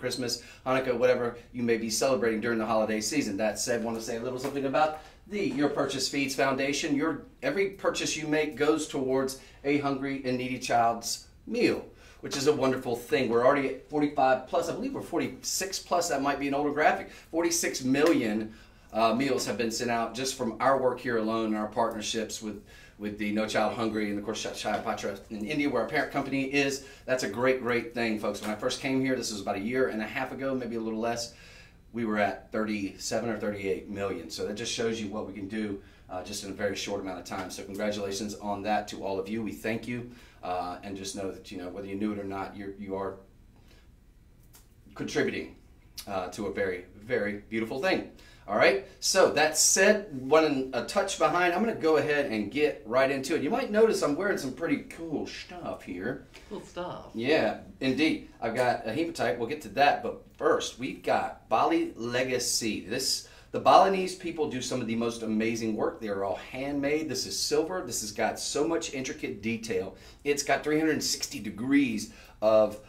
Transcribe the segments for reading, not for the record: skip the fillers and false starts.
Christmas, Hanukkah, whatever you may be celebrating during the holiday season. That said, I want to say a little something about the Your Purchase Feeds Foundation. Every purchase you make goes towards a hungry and needy child's meal, which is a wonderful thing. We're already at 45 plus, I believe we're 46 plus, that might be an older graphic. 46 million meals have been sent out just from our work here alone and our partnerships with the No Child Hungry and of course Shaya Patra in India, where our parent company is. That's a great thing, folks. When I first came here, this was about a year and a half ago, maybe a little less, we were at 37 or 38 million. So that just shows you what we can do just in a very short amount of time. So congratulations on that to all of you. We thank you, and just know that, you know, whether you knew it or not, you are contributing to a very beautiful thing. All right, so that said, a touch behind, I'm going to go ahead and get right into it. You might notice I'm wearing some pretty cool stuff here. Cool stuff. Yeah, indeed. I've got a hematite. We'll get to that, but first, we've got Bali Legacy. The Balinese people do some of the most amazing work. They are all handmade. This is silver. This has got so much intricate detail. It's got 360 degrees of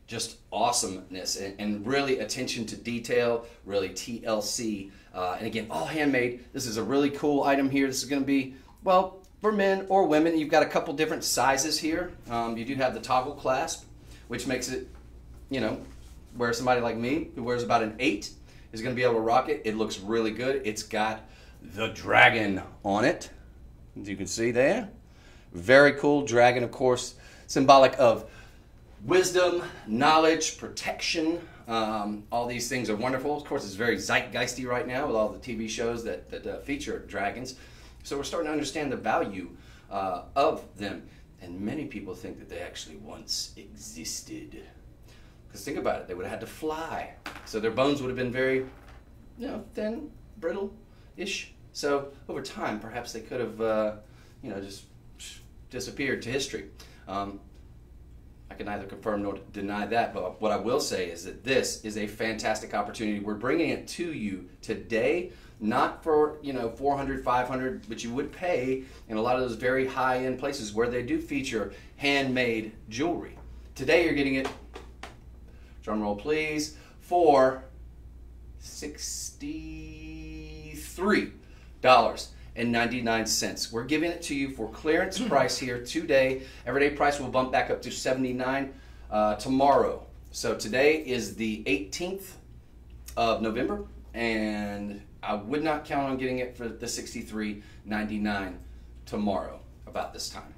just awesomeness and really attention to detail, really TLC. And again, all handmade. This is a really cool item here. This is going to be, well, for men or women. You've got a couple different sizes here. You do have the toggle clasp, which makes it, you know, where somebody like me who wears about an 8 is going to be able to rock it. It looks really good. It's got the dragon on it, as you can see there. Very cool. Dragon, of course, symbolic of wisdom, knowledge, protection. All these things are wonderful. Of course, it's very zeitgeisty right now with all the TV shows that feature dragons. So we're starting to understand the value of them. And many people think that they actually once existed. Because think about it, they would have had to fly. So their bones would have been very, you know, thin, brittle-ish. So over time, perhaps they could have, you know, just disappeared to history. I can neither confirm nor deny that, but what I will say is that this is a fantastic opportunity. We're bringing it to you today, not for, you know, 400, 500, but you would pay in a lot of those very high-end places where they do feature handmade jewelry. Today you're getting it, drum roll please, for $63.99. We're giving it to you for clearance price here today. Everyday price will bump back up to $79 tomorrow. So today is the 18th of November, and I would not count on getting it for the $63.99 tomorrow about this time.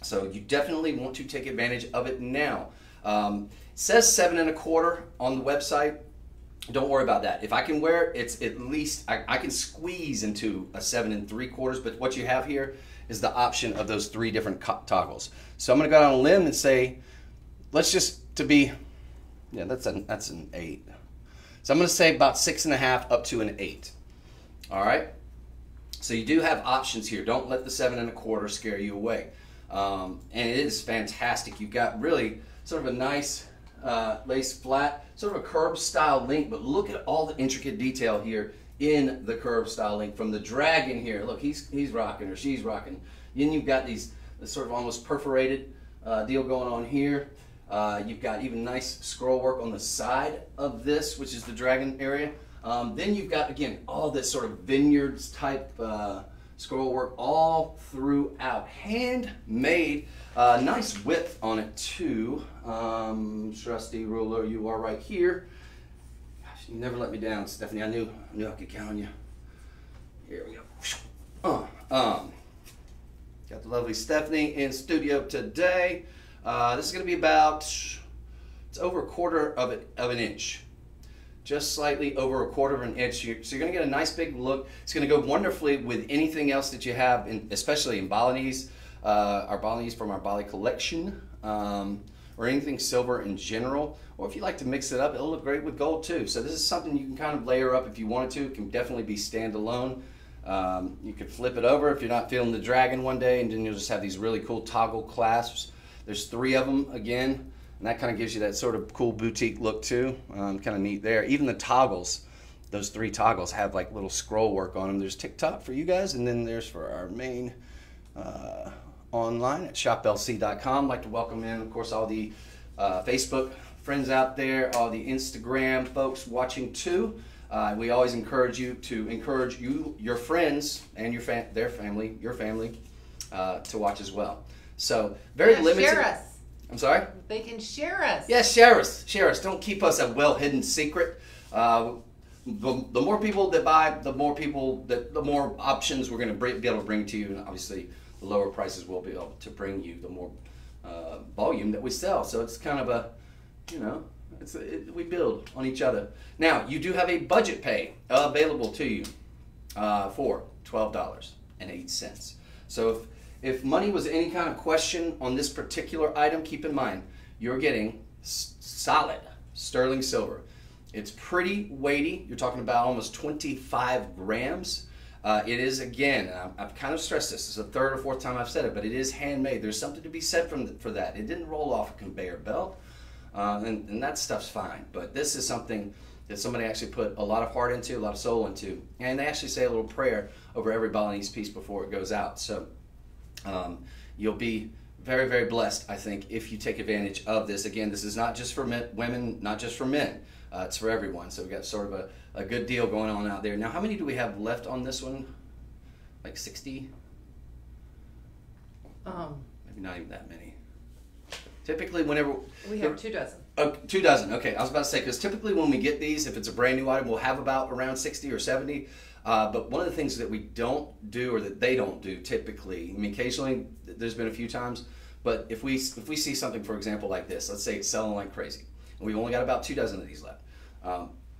So you definitely want to take advantage of it now. It says 7 1/4 on the website. Don't worry about that. If I can wear it, it's at least, I can squeeze into a 7 3/4, but what you have here is the option of those 3 different toggles. So I'm going to go out on a limb and say, let's just, yeah, that's an 8. So I'm going to say about 6 1/2 up to an 8. All right. So you do have options here. Don't let the 7 1/4 scare you away. And it is fantastic. You've got really sort of a nice lace flat, sort of a curved style link, but look at all the intricate detail here in the curved style link. From the dragon here, look, he's rocking or she's rocking. Then you've got this sort of almost perforated deal going on here. You've got even nice scroll work on the side of this, which is the dragon area. Then you've got, again, all this sort of vineyards type scroll work all throughout. Handmade, nice width on it too. Trusty ruler, you are right here. Gosh, you never let me down, Stephanie. I knew I could count on you. Here we go. Got the lovely Stephanie in studio today. This is going to be about, it's over 1/4 of an inch. Just slightly over 1/4 of an inch. So you're going to get a nice big look. It's going to go wonderfully with anything else that you have, especially in Balinese, our Balinese from our Bali collection, or anything silver in general. Or if you like to mix it up, it'll look great with gold too. So this is something you can kind of layer up if you wanted to. It can definitely be standalone. You could flip it over if you're not feeling the dragon one day, and then you'll just have these really cool toggle clasps. There's 3 of them again. And that kind of gives you that sort of cool boutique look too. Kind of neat there. Even the toggles, those 3 toggles have like little scroll work on them. There's TikTok for you guys, and then there's for our main online at shoplc.com. I'd like to welcome in, of course, all the Facebook friends out there, all the Instagram folks watching too. We always encourage you to encourage your friends, and their family, your family, to watch as well. So very limited. Share us. I'm sorry? They can share us. Yes, share us. Share us. Don't keep us a well-hidden secret. The more people that buy, the more options we're going to be able to bring to you, and obviously the lower prices we'll be able to bring you, the more volume that we sell. So it's kind of a, we build on each other. Now, you do have a budget pay available to you for $12.08. So if money was any kind of question on this particular item, keep in mind, you're getting solid sterling silver. It's pretty weighty. You're talking about almost 25 grams. It is, again, and I've kind of stressed this. It's the third or fourth time I've said it, but it is handmade. There's something to be said for that. It didn't roll off a conveyor belt, and that stuff's fine. But this is something that somebody actually put a lot of heart into, a lot of soul into, and they actually say a little prayer over every Balinese piece before it goes out. So you'll be very, very blessed, I think, if you take advantage of this. Again, this is not just for women, not just for men. It's for everyone. So we've got sort of a good deal going on out there. Now, how many do we have left on this one? Like 60? Maybe not even that many. Typically, whenever... We have 2 dozen. 2 dozen. Okay, I was about to say, because typically when we get these, if it's a brand new item, we'll have about around 60 or 70. But one of the things that we don't do, or that they don't do typically, I mean, occasionally there's been a few times, but if we see something, for example, like this, let's say it's selling like crazy, and we've only got about 2 dozen of these left,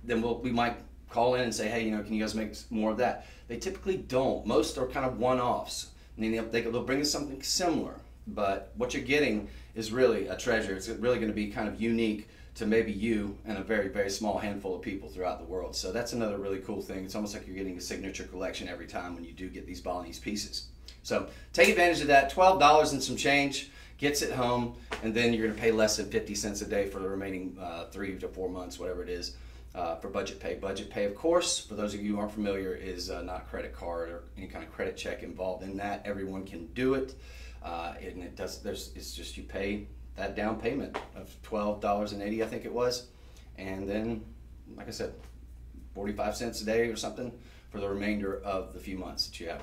then we might call in and say, hey, can you guys make more of that? They typically don't. Most are kind of one-offs. I mean, they'll bring us something similar, but what you're getting is really a treasure. It's really going to be kind of unique to maybe you and a very, very small handful of people throughout the world. So that's another really cool thing. It's almost like you're getting a signature collection every time when you do get these Balinese pieces. So take advantage of that. $12 and some change gets it home, and then you're going to pay less than 50 cents a day for the remaining 3 to 4 months, whatever it is, for budget pay. Budget pay, of course, for those of you who aren't familiar, is not credit card or any kind of credit check involved in that. Everyone can do it, and it's just you pay that down payment of $12.80, I think it was, and then, like I said, 45 cents a day or something for the remainder of the few months that you have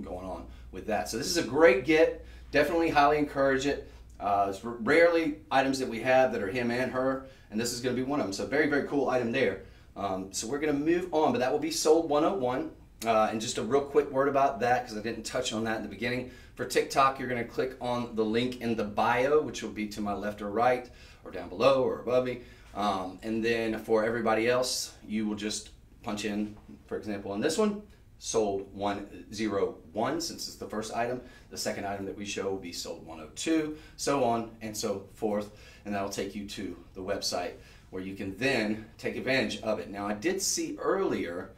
going on with that. So this is a great get. Definitely highly encourage it. It's rarely items that we have that are him and her, and this is going to be one of them. So very, very cool item there. So we're going to move on, but that will be sold 101. And just a real quick word about that, because I didn't touch on that in the beginning. For TikTok, you're going to click on the link in the bio, which will be to my left or right, or down below or above me. And then for everybody else, you will just punch in, for example, on this one, sold 101, since it's the first item. The second item that we show will be sold 102, so on and so forth. And that'll take you to the website where you can then take advantage of it. Now, I did see earlier,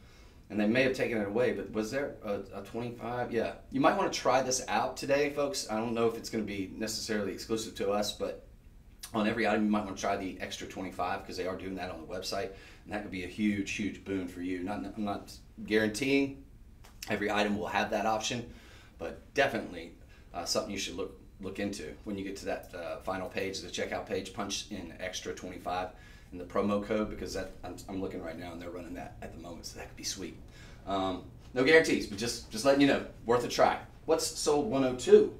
and they may have taken it away, but was there a 25? Yeah. You might want to try this out today, folks. I don't know if it's going to be necessarily exclusive to us, but on every item you might want to try the extra 25, because they are doing that on the website, and that could be a huge, huge boon for you. I'm not guaranteeing every item will have that option, but definitely something you should look into when you get to that final page, the checkout page. Punch in extra 25 in the promo code, because I'm looking right now and they're running that at the moment, so that could be sweet. No guarantees, but just letting you know, worth a try. What's sold 102?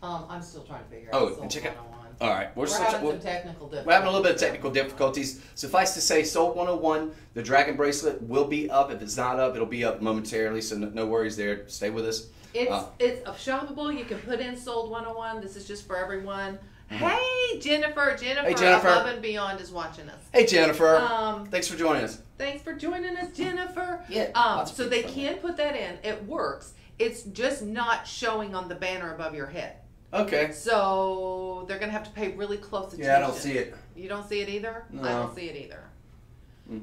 I'm still trying to figure out. And check out. All right, we're having some technical difficulties. We're having a little bit of technical difficulties. Suffice to say, sold 101. The dragon bracelet will be up. If it's not up, it'll be up momentarily, so no worries there. Stay with us. It's shoppable. You can put in sold 101. This is just for everyone. Hey, Jennifer. Hey, Jennifer. Above and Beyond is watching us. Hey, Jennifer. Thanks for joining us. Thanks for joining us, Jennifer. Yeah. So they can put that in. It works. It's just not showing on the banner above your head. Okay. So they're going to have to pay really close attention. Yeah, I don't see it. You don't see it either? No. I don't see it either.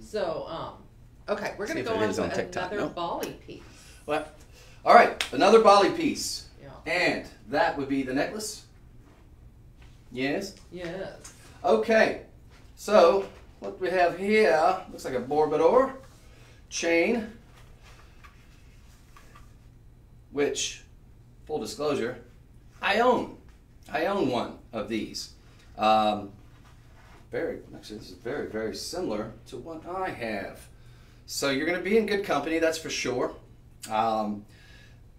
So, okay, we're going to go on to another Bali piece. Well, all right, another Bali piece. Yeah. And that would be the necklace? Yes? Yes. Okay, so what we have here looks like a Borobudur chain, which, full disclosure, I own one of these. Very actually this is very, very similar to what I have. So you're going to be in good company, that's for sure.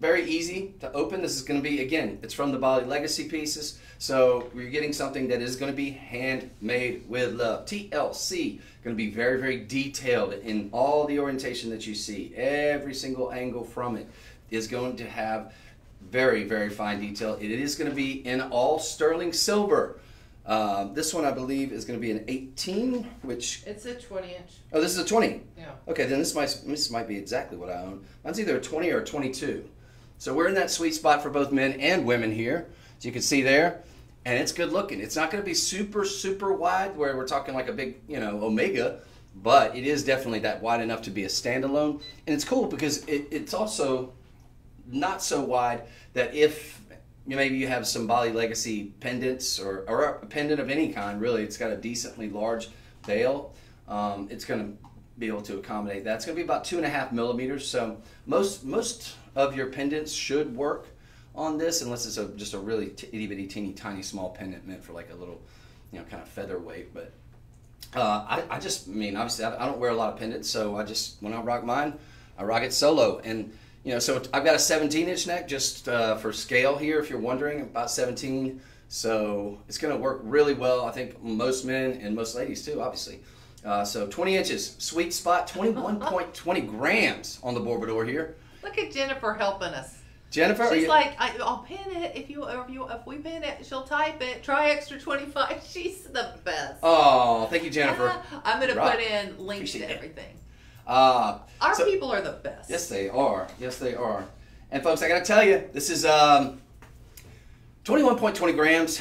Very easy to open. This is going to be, again, it's from the Bali Legacy Pieces. So you're getting something that is going to be handmade with love. TLC, going to be very, very detailed in all the orientation that you see. Every single angle from it is going to have very, very fine detail. It is going to be in all sterling silver. This one, I believe, is going to be an 18, which... It's a 20-inch. Oh, this is a 20? Yeah. Okay, then this might be exactly what I own. Mine's either a 20 or a 22. So we're in that sweet spot for both men and women here, as you can see there. And it's good looking. It's not going to be super, super wide, where we're talking like a big, Omega, but it is definitely that wide enough to be a standalone. And it's cool because it's also not so wide that if maybe you have some Bali Legacy pendants or a pendant of any kind, really, it's got a decently large bail. It's going to be able to accommodate that. It's going to be about 2.5 millimeters. So most of your pendants should work on this, unless it's just a really itty bitty teeny tiny small pendant meant for like a little, kind of featherweight. But obviously I don't wear a lot of pendants, so when I rock mine, I rock it solo. And so I've got a 17-inch neck, just for scale here, if you're wondering, about 17. So it's going to work really well. I think most men and most ladies too, obviously. So 20 inches, sweet spot, 21.20 grams on the Bourbador here. Look at Jennifer helping us. Jennifer, she's like, I'll pin it if we pin it. She'll type it. Try extra 25. She's the best. Oh, thank you, Jennifer. I'm gonna put in links to everything. Our people are the best. Yes, they are. Yes, they are. And folks, I gotta tell you, this is 21.20 grams,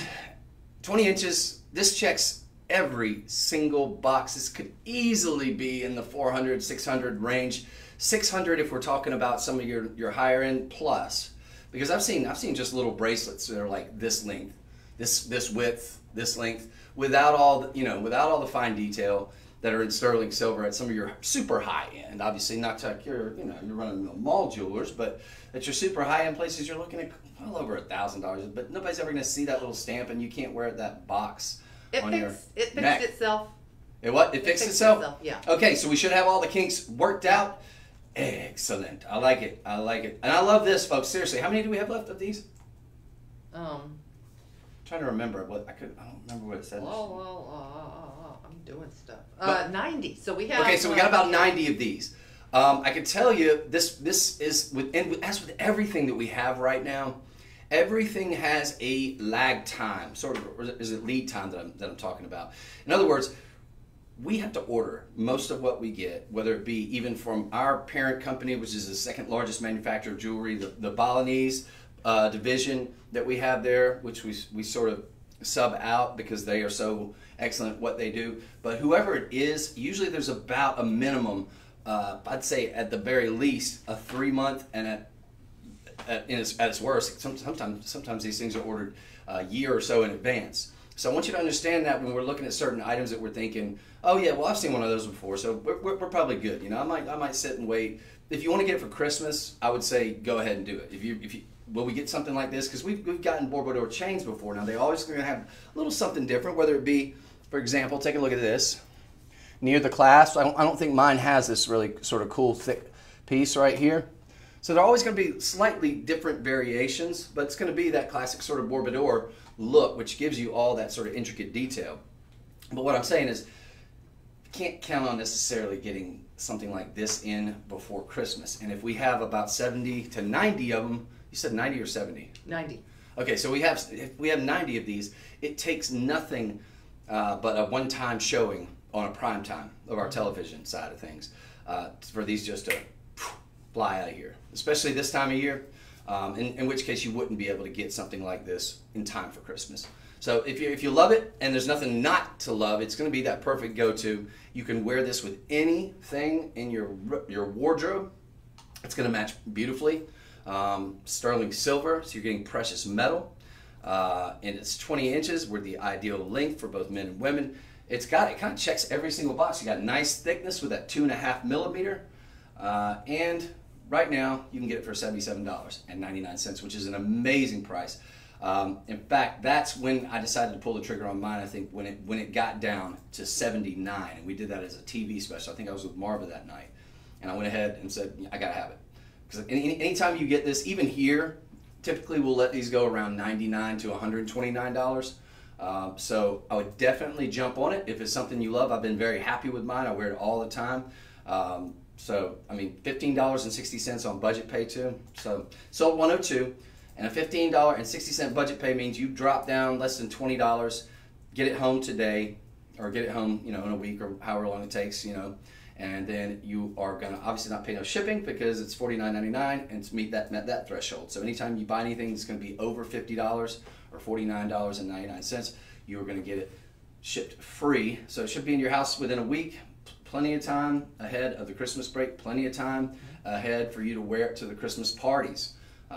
20 inches. This checks every single box. This could easily be in the 400, 600 range. 600 if we're talking about some of your higher end plus, because I've seen just little bracelets that are like this length, this width, this length, without all the fine detail that are in sterling silver at some of your super high end. Obviously not to you're running the mall jewelers, but at your super high end places you're looking at well over $1,000. But nobody's ever going to see that little stamp, and you can't wear that box on your neck. It fixed itself. It what? It fixed itself? Yeah. Okay, so we should have all the kinks worked out. Excellent. I like it. I like it. And I love this, folks. Seriously, how many do we have left of these? I'm trying to remember I don't remember what it said. I'm doing stuff. 90. So we have. Okay, so we got about 90 of these. I can tell you this is as with everything that we have right now, everything has a lag time, sort of, or is it lead time that I'm talking about? In other words, we have to order most of what we get, whether it be even from our parent company, which is the second largest manufacturer of jewelry, the Balinese division that we have there, which we sort of sub out because they are so excellent at what they do. But whoever it is, usually there's about a minimum, I'd say at the very least, a 3-month, and at its worst, sometimes these things are ordered a year or so in advance. So I want you to understand that when we're looking at certain items that we're thinking, oh yeah, well I've seen one of those before, so we're probably good. I might sit and wait. If you want to get it for Christmas, I would say go ahead and do it. Will we get something like this? Because we've gotten Bourbador chains before. Now they always going to have a little something different, whether it be, for example, take a look at this. Near the clasp, I don't think mine has this really sort of cool thick piece right here. So there are always going to be slightly different variations, but it's going to be that classic sort of Bourbador look, which gives you all that sort of intricate detail. But what I'm saying is, you can't count on necessarily getting something like this in before Christmas. And if we have about 70 to 90 of them, you said 90 or 70? 90. Okay, so if we have 90 of these, it takes nothing but a one-time showing on a prime time of our television side of things for these just to fly out of here, especially this time of year. In which case you wouldn't be able to get something like this in time for Christmas. So if you love it and there's nothing not to love, it's going to be that perfect go-to. You can wear this with anything in your wardrobe. It's going to match beautifully. Sterling silver, so you're getting precious metal. And it's 20 inches. We're the ideal length for both men and women. It kind of checks every single box. You got nice thickness with that 2.5 millimeter. And right now, you can get it for $77.99, which is an amazing price. In fact, that's when I decided to pull the trigger on mine. I think when it got down to 79, and we did that as a TV special. I think I was with Marva that night, and I went ahead and said, I gotta have it, because anytime you get this, even here, typically we'll let these go around $99 to $129. So I would definitely jump on it if it's something you love. I've been very happy with mine. I wear it all the time. So I mean, $15.60 on budget pay too. So sold 102. And a $15.60 budget pay means you drop down less than $20, get it home today, or get it home, in a week or however long it takes, and then you are gonna obviously not pay no shipping because it's $49.99 and to meet that threshold. So anytime you buy anything that's gonna be over $50 or $49.99, you are gonna get it shipped free. So it should be in your house within a week. Plenty of time ahead of the Christmas break. Plenty of time ahead for you to wear it to the Christmas parties.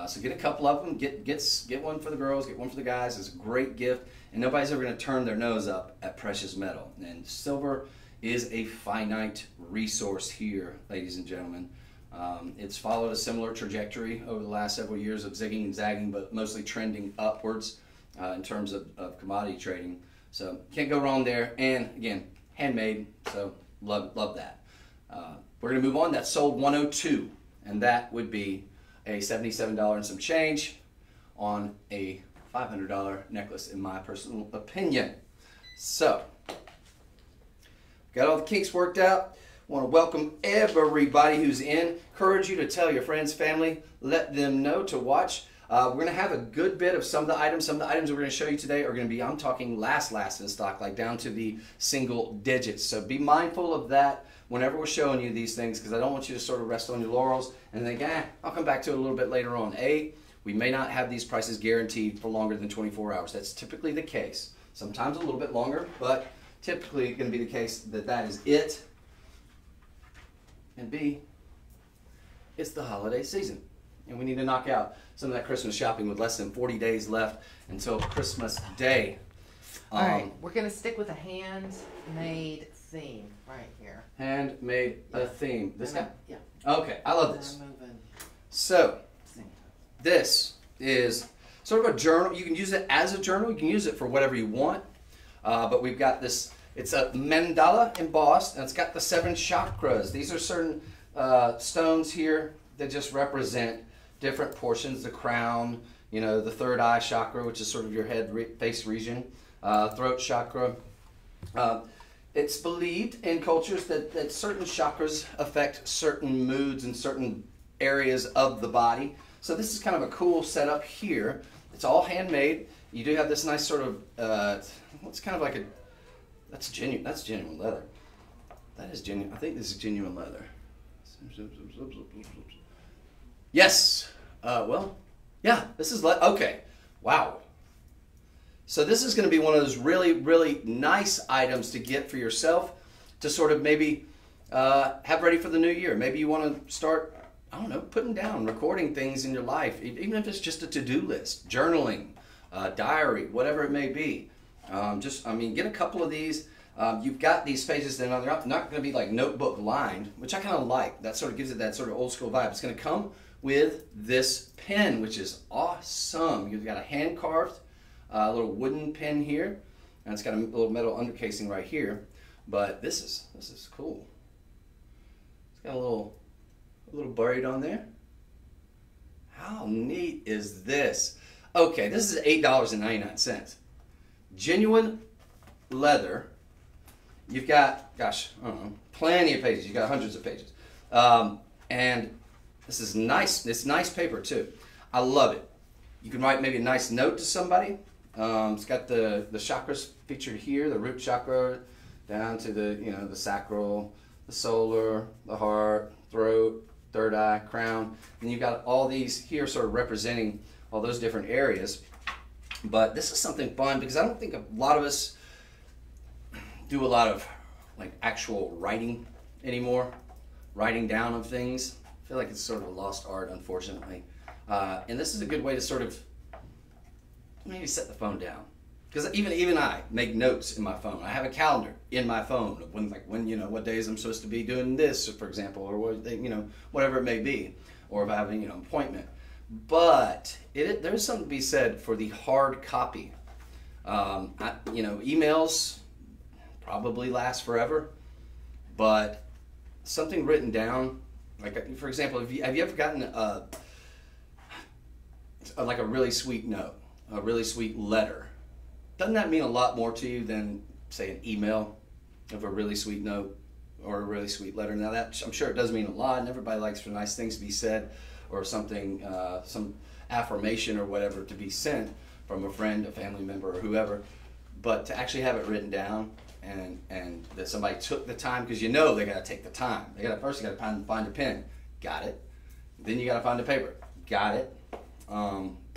So get a couple of them, get one for the girls, get one for the guys. It's a great gift, and nobody's ever going to turn their nose up at precious metal. And silver is a finite resource here, ladies and gentlemen. It's followed a similar trajectory over the last several years of zigging and zagging, but mostly trending upwards in terms of commodity trading. So can't go wrong there. And again, handmade, so love that. We're going to move on. That sold 102, and that would be a $77 and some change on a $500 necklace, in my personal opinion. So, got all the kinks worked out. Want to welcome everybody who's in. Encourage you to tell your friends, family, let them know to watch. We're going to have a good bit of some of the items. Some of the items we're going to show you today are going to be, I'm talking last in stock, like down to the single digits. So be mindful of that whenever we're showing you these things, because I don't want you to sort of rest on your laurels and think, I'll come back to it a little bit later on. We may not have these prices guaranteed for longer than 24 hours. That's typically the case. Sometimes a little bit longer, but typically going to be the case that is it. And B, it's the holiday season, and we need to knock out some of that Christmas shopping with less than 40 days left until Christmas Day. All right, we're going to stick with a handmade theme right here. Handmade theme. This guy? Yeah. Okay, I love this. So, this is sort of a journal. You can use it as a journal. You can use it for whatever you want. But we've got this, it's a mandala embossed, and it's got the 7 chakras. These are certain stones here that just represent different portions, the crown, the third eye chakra, which is sort of your head face region, throat chakra. It's believed in cultures that certain chakras affect certain moods in certain areas of the body. So this is kind of a cool setup here. It's all handmade. You do have this nice sort of, it's kind of like that's genuine leather. That is genuine. I think this is genuine leather. Yes. Well, yeah, this is, okay. Wow. So this is going to be one of those really, really nice items to get for yourself to sort of maybe have ready for the new year. Maybe you want to start, I don't know, putting down, recording things in your life, even if it's just a to-do list, journaling, diary, whatever it may be. Get a couple of these. You've got these pages that are not going to be like notebook lined, which I kind of like. That sort of gives it that sort of old school vibe. It's going to come with this pen, which is awesome. You've got a hand carved little wooden pen here, and it's got a little metal undercasing right here. But this is cool. It's got a little buried on there. How neat is this? Okay, this is $8.99. Genuine leather. You've got, gosh, I don't know, plenty of pages. You've got hundreds of pages. And this is nice. It's nice paper too. I love it. You can write maybe a nice note to somebody. It's got the chakras featured here, the root chakra down to the sacral, the solar, the heart, throat, third eye, crown. And you've got all these here sort of representing all those different areas. But this is something fun because I don't think a lot of us do a lot of like actual writing anymore, writing down of things. I feel like it's sort of a lost art, unfortunately. And this is a good way to sort of maybe set the phone down. Because even I make notes in my phone. I have a calendar in my phone of when what days I'm supposed to be doing this, for example, or what whatever it may be, or if I have an appointment. But there's something to be said for the hard copy. Emails probably last forever, but something written down, like for example, have you ever gotten like a really sweet note, a really sweet letter? Doesn't that mean a lot more to you than, say, an email of a really sweet note or a really sweet letter? Now that, I'm sure it does mean a lot, and everybody likes for nice things to be said, or something, some affirmation or whatever to be sent from a friend, a family member, or whoever. But to actually have it written down, and that somebody took the time, because they got to take the time. First you got to find a pen. Got it. Then you got to find the paper. Got it.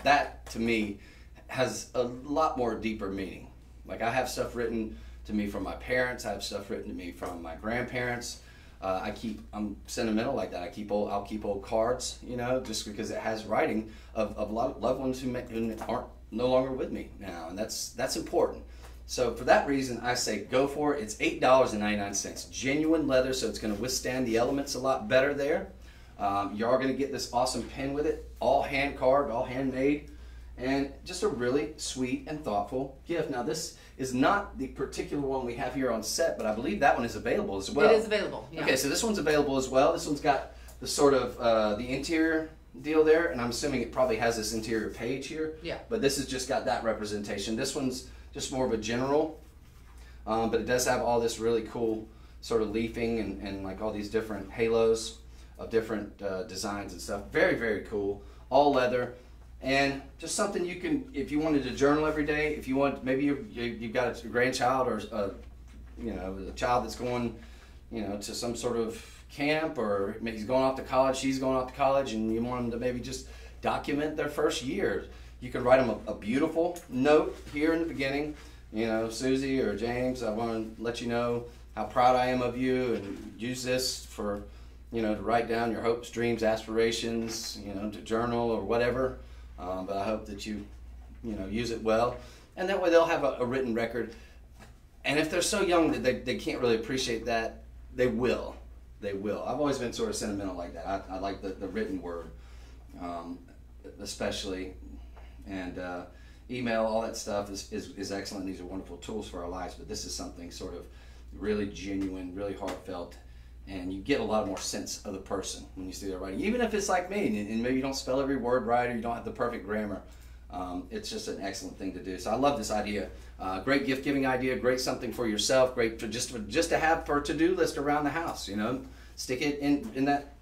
That to me has a lot more deeper meaning. Like, I have stuff written to me from my parents. I have stuff written to me from my grandparents. I'm sentimental like that. I'll keep old cards, just because it has writing of a lot of loved ones who aren't no longer with me now, and that's important. So for that reason, I say go for it. It's $8.99, genuine leather, so it's going to withstand the elements a lot better there. You are going to get this awesome pen with it, all hand carved, all handmade, and just a really sweet and thoughtful gift. Now, this is not the particular one we have here on set, but I believe that one is available as well. It is available, yeah. Okay, so this one's available as well. This one's got the sort of the interior deal there, and I'm assuming it probably has this interior page here. Yeah. But this has just got that representation. This one's just more of a general, but it does have all this really cool sort of leafing and like all these different halos of different designs and stuff. Very, very cool. All leather. And just something you can, if you wanted to journal every day, if you want, maybe you've got a grandchild or a child that's going, to some sort of camp, or maybe he's going off to college, she's going off to college, and you want them to maybe just document their first year. You can write them a beautiful note here in the beginning. Susie or James, I want to let you know how proud I am of you, and use this for, to write down your hopes, dreams, aspirations, to journal or whatever. But I hope that you use it well. And that way they'll have a written record. And if they're so young that they can't really appreciate that, they will. They will. I've always been sort of sentimental like that. I like the written word, especially. And email, all that stuff is excellent. These are wonderful tools for our lives. But this is something sort of really genuine, really heartfelt. And you get a lot more sense of the person when you see their writing. Even if it's like me, and maybe you don't spell every word right, or you don't have the perfect grammar. It's just an excellent thing to do. So I love this idea. Great gift giving idea. Great something for yourself. Great for just to have for a to-do list around the house. Stick it in that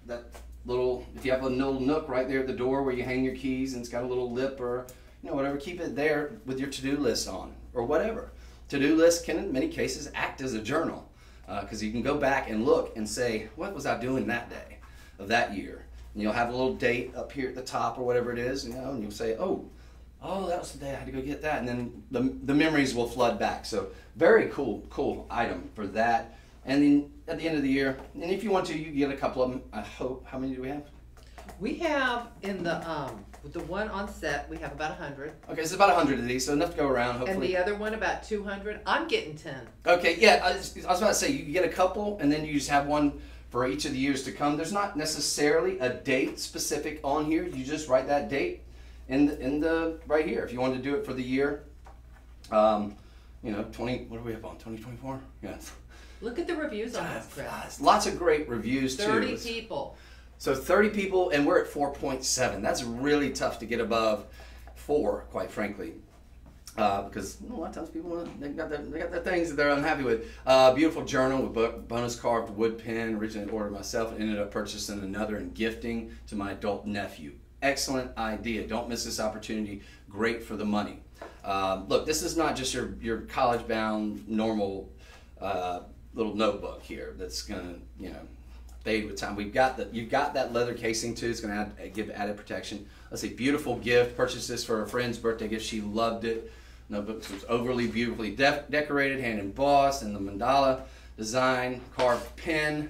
little. If you have a little nook right there at the door where you hang your keys, and it's got a little lip or whatever, keep it there with your to-do list on or whatever. To-do list can in many cases act as a journal, because you can go back and look and say, what was I doing that day of that year? And you'll have a little date up here at the top or whatever it is, and you'll say, oh, that was the day I had to go get that, and then the memories will flood back. So very cool item for that. And then at the end of the year, and if you want to, you get a couple of them. I hope. How many do we have? We have in the with the one on set, we have about 100. Okay, so it's about 100 of these, so enough to go around. Hopefully. And the other one about 200. I'm getting 10. Okay, yeah, I was about to say, you get a couple, and then you just have one for each of the years to come. There's not necessarily a date specific on here. You just write that date in the right here. If you wanted to do it for the year, 20. What are we up on? 2024? Yes. Look at the reviews on this, Chris. Lots of great reviews too. 30 people. So 30 people, and we're at 4.7. That's really tough to get above 4, quite frankly, because a lot of times people they got their things that they're unhappy with. Beautiful journal with bonus carved wood pen. Originally ordered myself, and ended up purchasing another and gifting to my adult nephew. Excellent idea. Don't miss this opportunity. Great for the money. Look, this is not just your college-bound normal little notebook here that's gonna fade with time. You've got that leather casing too. It's gonna give added protection. Let's see, beautiful gift. Purchased this for a friend's birthday gift. She loved it. Notebook was overly beautifully decorated, hand embossed, and the mandala design, carved pen.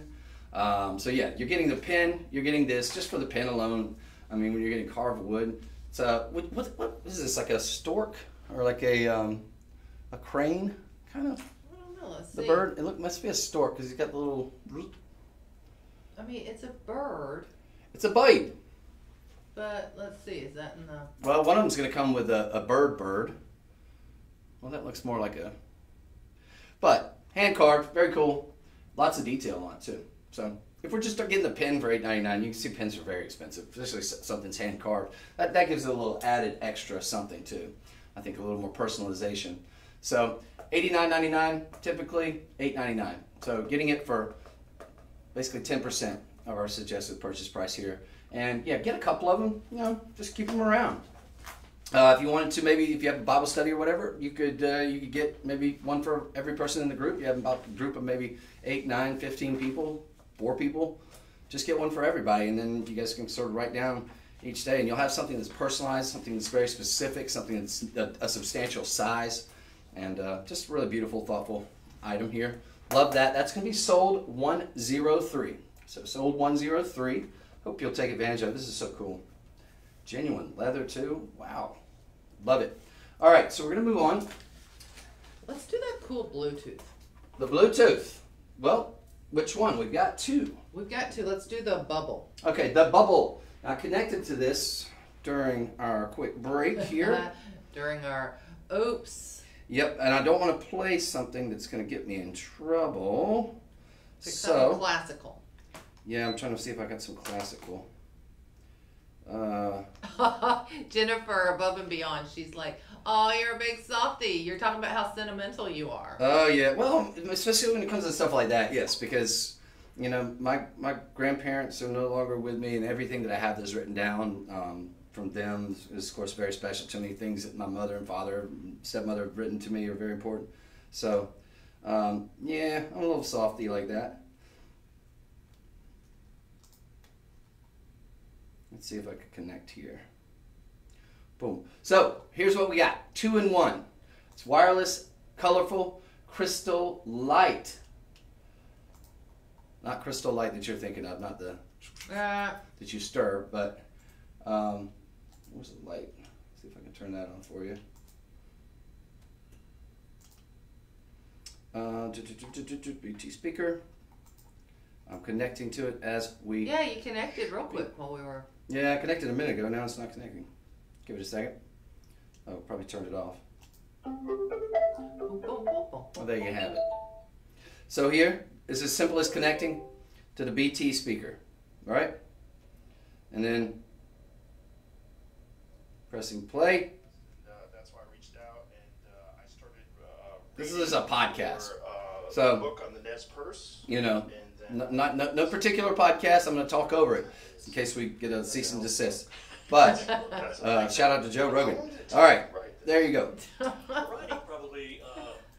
So yeah, you're getting the pen. You're getting this just for the pen alone. I mean, when you're getting carved wood, it's what is this, like a stork or like a crane kind of? I don't know. Let's the see. bird. It must be a stork because he's got the little. I mean, it's a bird. It's a bite. but let's see. Is that in the? Well, one of them's going to come with a bird. Well, that looks more like a. But hand carved, very cool. Lots of detail on it too. So if we're just getting the pin for $8.99, you can see pins are very expensive, especially something's hand carved. That gives it a little added extra something too. I think a little more personalization. So $89.99, typically $8.99. So getting it for basically 10% of our suggested purchase price here. And yeah, get a couple of them. You know, just keep them around. If you wanted to, maybe if you have a Bible study or whatever, you could get maybe one for every person in the group. You have about a group of maybe 8, 9, 15 people, 4 people. Just get one for everybody, and then you guys can sort of write down each day, and you'll have something that's personalized, something that's very specific, something that's a substantial size, and just a really beautiful, thoughtful item here. Love that. That's going to be sold 103. So sold 103. Hope you'll take advantage of it. This is so cool. Genuine leather too. Wow. Love it. All right, so we're going to move on. Let's do that cool Bluetooth. The Bluetooth. Well, which one? We've got 2. We've got 2. Let's do the bubble. Okay, the bubble. Now connected to this during our quick break here. During our oops. Yep, and I don't want to play something that's going to get me in trouble. Pick something classical. Yeah, I'm trying to see if I got some classical. Jennifer, above and beyond, she's like, oh, you're a big softie. You're talking about how sentimental you are. Oh, yeah. Well, especially when it comes to stuff like that, yes, because, you know, my grandparents are no longer with me, and everything that I have that's written down from them is, of course, very special to me. Things that my mother and father, stepmother have written to me are very important. So, yeah, I'm a little softy like that. Let's see if I can connect here. Boom. So here's what we got. 2-in-1. It's wireless, colorful, crystal light. Not crystal light that you're thinking of, not the that you stir, but where's the light? Let's see if I can turn that on for you. BT speaker. I'm connecting to it as we... Yeah, you connected real quick while we were... Yeah, I connected a minute ago. Now it's not connecting. Give it a second. Oh, probably turned it off. Well, there you have it. So here is as simple as connecting to the BT speaker. All right? And then pressing play. That's why I reached out and I started This is a podcast. your, So, book on the Nez Perce. You know, And then, no particular podcast. I'm going to talk over it in case we get a cease and desist. But shout out to Joe Rogan. All right, there you go. probably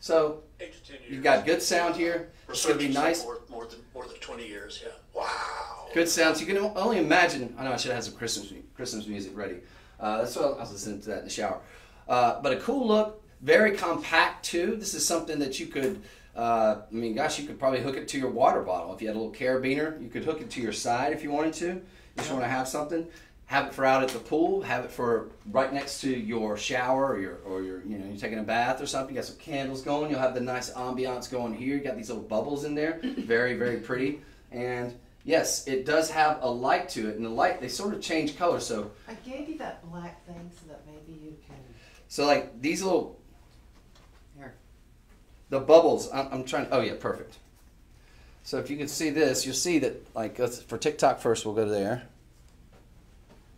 So 8 to 10 years. you've got good sound here. It's going to be nice. More than 20 years. Yeah. Wow. Good sound. So you can only imagine. I know I should have had some Christmas music ready. That's what I was listening to that in the shower. But a cool look, very compact too. This is something that you could. I mean, gosh, you could probably hook it to your water bottle. If you had a little carabiner, you could hook it to your side if you wanted to. You just want to have something. Have it for out at the pool. Have it for right next to your shower or your you know, you're taking a bath or something. You got some candles going. You'll have the nice ambiance going here. You got these little bubbles in there. Very, very pretty. And yes, it does have a light to it. And the light, they sort of change color. So I gave you that black thing so that maybe you can... So like these little... Here. The bubbles, I'm trying, oh yeah, perfect. So if you can see this, you'll see that, like, for TikTok first, we'll go to there.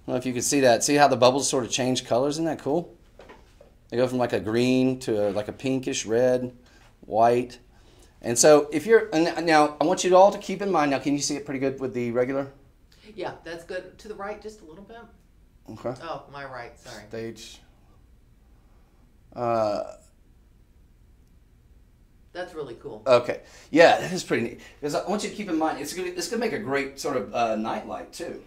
I don't know if you can see that. See how the bubbles sort of change colors? Isn't that cool? They go from like a green to like a pinkish red, white. And so if you're, and now I want you all to keep in mind, now can you see it pretty good with the regular? Yeah, that's good. To the right just a little bit. Okay. Oh, my right, sorry. Stage. That's really cool. Okay. Yeah, that is pretty neat. Because I want you to keep in mind, it's gonna make a great sort of night light too.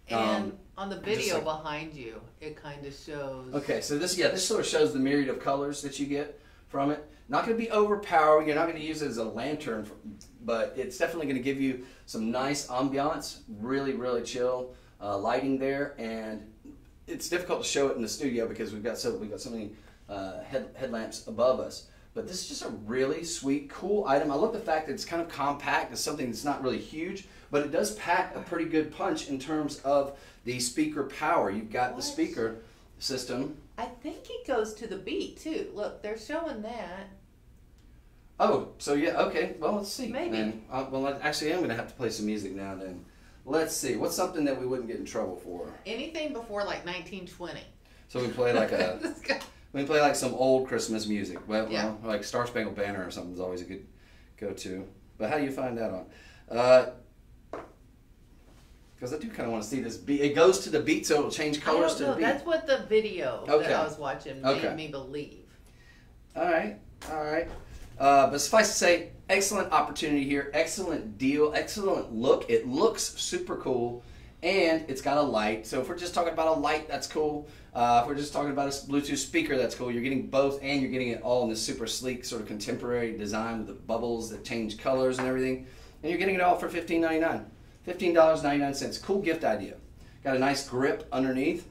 And on the video like, behind you, it kind of shows. Okay, so this sort of shows the myriad of colors that you get from it. Not going to be overpowering. You're not going to use it as a lantern, but it's definitely going to give you some nice ambiance. Really, really chill lighting there, and it's difficult to show it in the studio because we've got so many headlamps above us. But this is just a really sweet, cool item. I love the fact that it's kind of compact. It's something that's not really huge, but it does pack a pretty good punch in terms of the speaker power. You've got the speaker system. I think it goes to the beat too. Look, they're showing that. Oh, so yeah, okay. Well, let's see. Maybe. Then. Well, actually, I'm going to have to play some music now and then. Let's see. What's something that we wouldn't get in trouble for? Anything before like 1920. So we play like we play like some old Christmas music. Well, Yeah. well, like Star Spangled Banner or something is always a good go-to. But how do you find that on? Because I do kind of want to see this beat. It goes to the beat, so it'll change colors to the beat. That's what the video Okay. that I was watching made me believe. All right, all right. But suffice to say, excellent opportunity here, excellent deal, excellent look. It looks super cool, and it's got a light. So if we're just talking about a light, that's cool. If we're just talking about a Bluetooth speaker, that's cool. You're getting both, and you're getting it all in this super sleek, sort of contemporary design with the bubbles that change colors and everything. And you're getting it all for $15.99. $15.99. Cool gift idea. Got a nice grip underneath.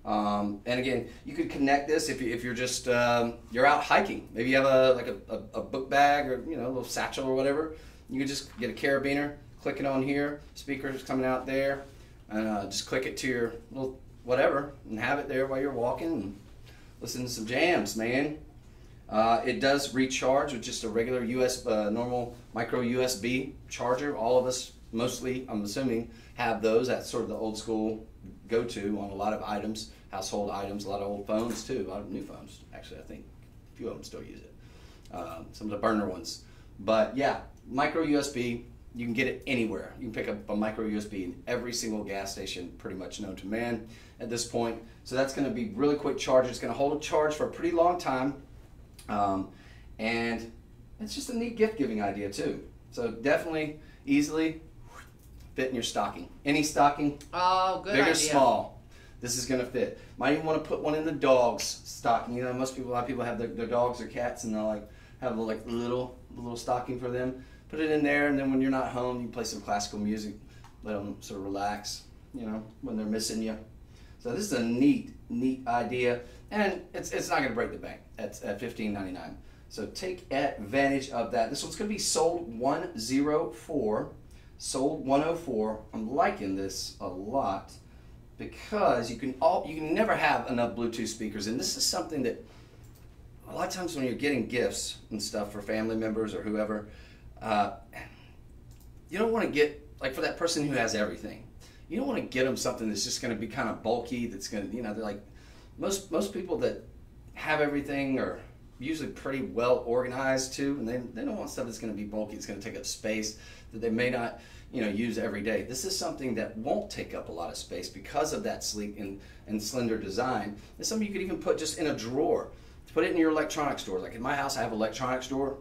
And again, you could connect this if you're just you're out hiking. Maybe you have a book bag or a little satchel or whatever. You can just get a carabiner, click it on here. Speaker's coming out there, and just click it to your little whatever and have it there while you're walking and listen to some jams, man. It does recharge with just a regular normal micro USB charger. All of us, mostly, I'm assuming, have those. That's sort of the old school go-to on a lot of items, household items, a lot of old phones too, a lot of new phones. Actually, I think a few of them still use it. Some of the burner ones. But yeah, micro USB, you can get it anywhere. You can pick up a micro USB in every single gas station pretty much known to man at this point. So that's going to be really quick charge. It's going to hold a charge for a pretty long time. And it's just a neat gift-giving idea too. So definitely, easily fit in your stocking. Any stocking, Oh, good big idea. or small, this is going to fit. Might even want to put one in the dog's stocking. A lot of people have their dogs or cats, and they'll have a little stocking for them. Put it in there, and then when you're not home, you can play some classical music. Let them sort of relax, when they're missing you. So this is a neat idea, and it's not going to break the bank at $15.99. So take advantage of that. This one's going to be sold 104. Sold 104. I'm liking this a lot because you can never have enough Bluetooth speakers, and this is something that a lot of times when you're getting gifts and stuff for family members or whoever, you don't want to get, like, for that person who has everything, you don't want to get them something that's just going to be kind of bulky. That's going to, they're like most people that have everything are usually pretty well organized too, and they don't want stuff that's going to be bulky. It's going to take up space that they may not use every day. This is something that won't take up a lot of space because of that sleek and slender design. It's something you could even put just in a drawer. Put it in your electronics drawer. Like in my house, I have an electronics drawer,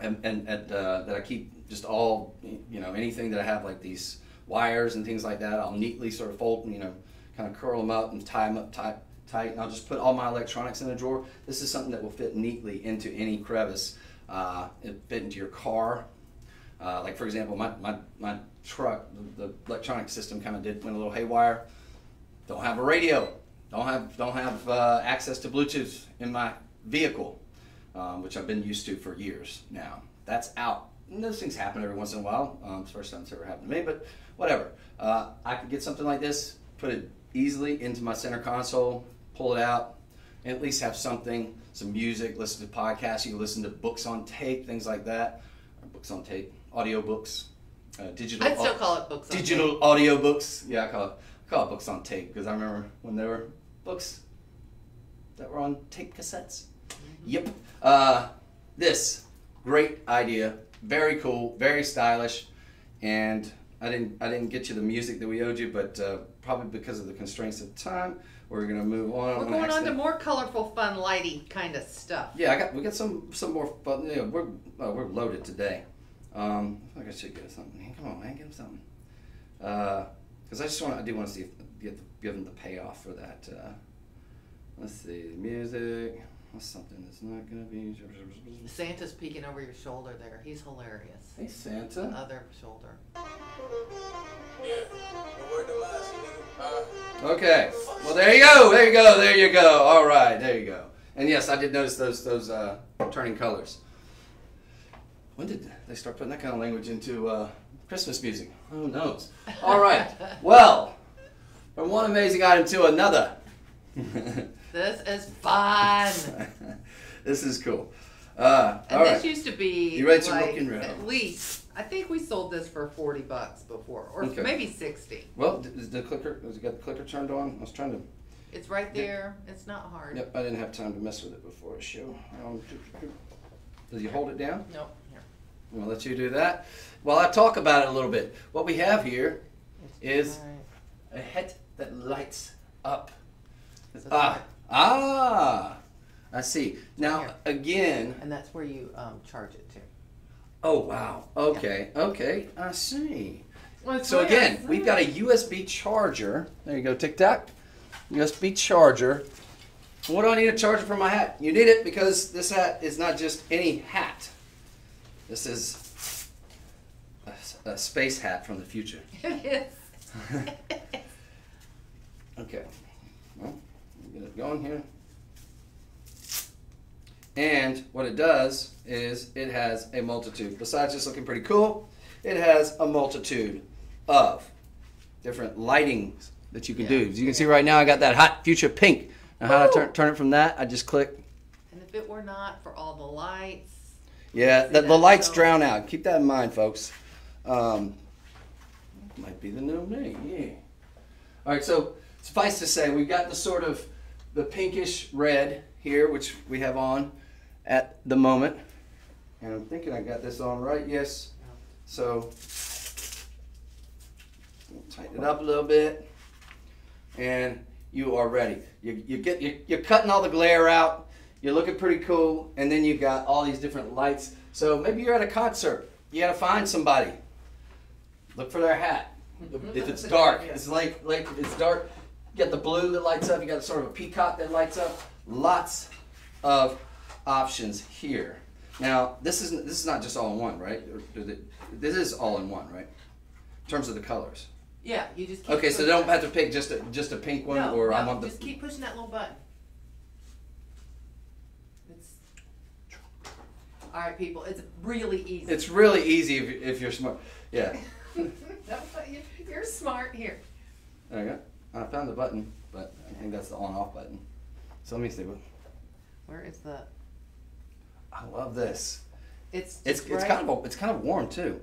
and that I keep just all anything that I have, like these wires and things like that. I'll neatly sort of fold, kind of curl them up and tie them up tight, and I'll just put all my electronics in a drawer. This is something that will fit neatly into any crevice. It fit into your car. Like for example, my truck, the electronic system kind of went a little haywire. Don't have a radio. Don't have access to Bluetooth in my vehicle, which I've been used to for years now. That's out. And those things happen every once in a while. It's the first time it's ever happened to me, but whatever. I could get something like this, put it easily into my center console, pull it out, and at least have something, some music, listen to podcasts. You can listen to books on tape, things like that. Or books on tape, audio books, digital. I'd still call it books on digital tape. audio books. Yeah, I call it books on tape because I remember when there were books that were on tape cassettes. Mm-hmm. Yep. This great idea, very cool, very stylish, and I didn't get you the music that we owed you, but probably because of the constraints of time, we're gonna move on. We're going on to more colorful, fun, lighty kind of stuff. Yeah, we got some more fun. We're loaded today. I think I should get something. Come on, man, get him something. Because I do want to see if give them the payoff for that. Let's see, music. What's something that's not gonna be? Santa's peeking over your shoulder there. He's hilarious. Hey, Santa. The other shoulder. Okay. Well, there you go. All right, there you go. And yes, I did notice those turning colors. When did they start putting that kind of language into Christmas music? Who knows? All right. Well, from one amazing item to another. This is fun. This is cool. And all this right. used to be You ready to like rock and roll? at least, I think we sold this for $40 before, or Okay. maybe 60. Well, is the clicker? Has it got the clicker turned on? I was trying to. It's right there. It's not hard. Yep, I didn't have time to mess with it before the show. Does you hold it down? Nope. Here. I'm gonna let you do that. While I talk about it a little bit, what we have here is Right. a head that lights up. So I see. Now Here. again. And that's where you charge it to. Oh wow. Okay. Okay. I see. Well, it's So weird. again, we've got a USB charger. There you go, Tic Tac. USB charger. What do I need a charger for my hat? You need it because this hat is not just any hat. This is a space hat from the future. It is. Okay. Well, get it going here. And what it does is it has a multitude. Besides just looking pretty cool, it has a multitude of different lightings that you can do. As you can see right now, I got that hot future pink. Now how do I turn it from that? I just click. And if it were not for all the lights. Yeah, See the that? lights So- drown out. Keep that in mind, folks. Might be the new me, yeah. All right, so suffice to say, we've got the sort of the pinkish red here, which we have on at the moment. And I'm thinking I got this on right, yes. So, tighten it up a little bit. And you are ready. You're cutting all the glare out. You're looking pretty cool. And then you've got all these different lights. So maybe you're at a concert. You got to find somebody. Look for their hat. If it's dark, it's like if it's dark, you got the blue that lights up. You got sort of a peacock that lights up. Lots of options here. Now this is not just all in one, right? This is all in one, right? In terms of the colors. Yeah, you just keep Okay, so they don't have to pick just a pink one, no, or no, I want the. just keep pushing that little button. It's all right, people. It's really easy. It's really easy if you're smart. Yeah. You're smart here. There you go. I found the button, but I think that's the on-off button. So let me see. Where is the? I love this. It's It's kind of warm too.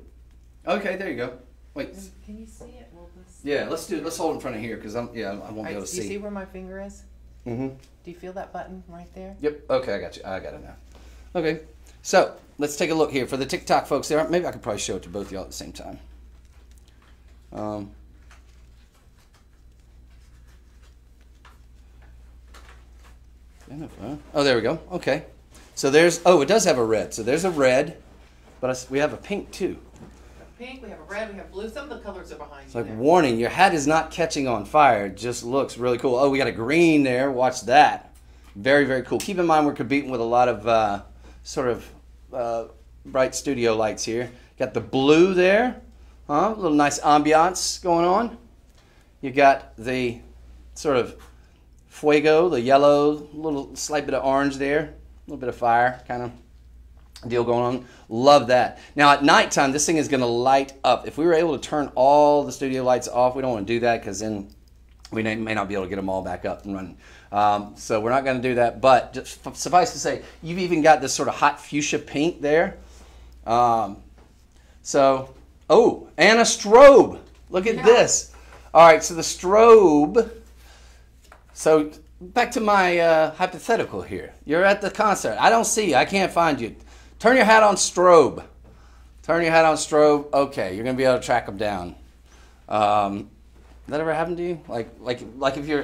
Okay, there you go. Wait. Can you see it? Well, Yeah, let's hold it in front of here because I won't be able to do you see. see where my finger is? Mm-hmm. Do you feel that button right there? Yep. Okay, I got you. I got it now. Okay. So let's take a look here for the TikTok folks there. Maybe I could probably show it to both of y'all at the same time. Oh, there we go. Okay. So it does have a red. So there's a red, but we have a pink too. Pink, we have a red, we have blue. Some of the colors are behind It's you like, there. warning, your hat is not catching on fire. It just looks really cool. Oh, we got a green there. Watch that. Very, very cool. Keep in mind we're competing with a lot of sort of bright studio lights here. Got the blue there. A little nice ambiance going on. You got the sort of fuego, the yellow, little slight bit of orange there. A little bit of fire kind of deal going on. Love that. Now at nighttime, this thing is going to light up. If we were able to turn all the studio lights off, we don't want to do that because then we may not be able to get them all back up and running. So we're not going to do that. But just suffice to say, you've even got this sort of hot fuchsia pink there. And a strobe. Look at this. All right, so the strobe. So back to my hypothetical here. You're at the concert. I don't see you. I can't find you. Turn your hat on strobe. Turn your hat on strobe. Okay, you're going to be able to track them down. That ever happened to you? Like if you're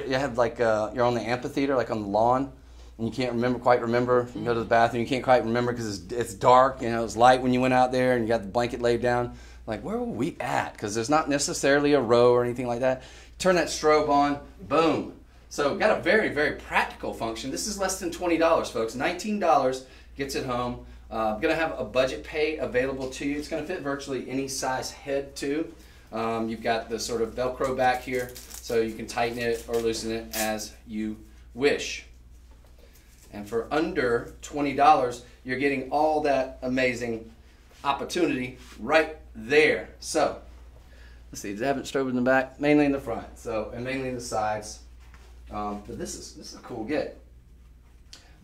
on the amphitheater, like on the lawn, and you can't quite remember. You go to the bathroom, you can't quite remember because it's dark. You know, it's light when you went out there, and you got the blanket laid down. Like, where were we at? Because there's not necessarily a row or anything like that. Turn that strobe on, boom. So got a very, very practical function. This is less than $20, folks. $19 gets it home. Going to have a budget pay available to you. It's going to fit virtually any size head too. You've got the sort of Velcro back here, so you can tighten it or loosen it as you wish. And for under $20, you're getting all that amazing opportunity right there. So, let's see, does it have it strobe in the back? Mainly in the front, so, and mainly in the sides. But this is a cool get.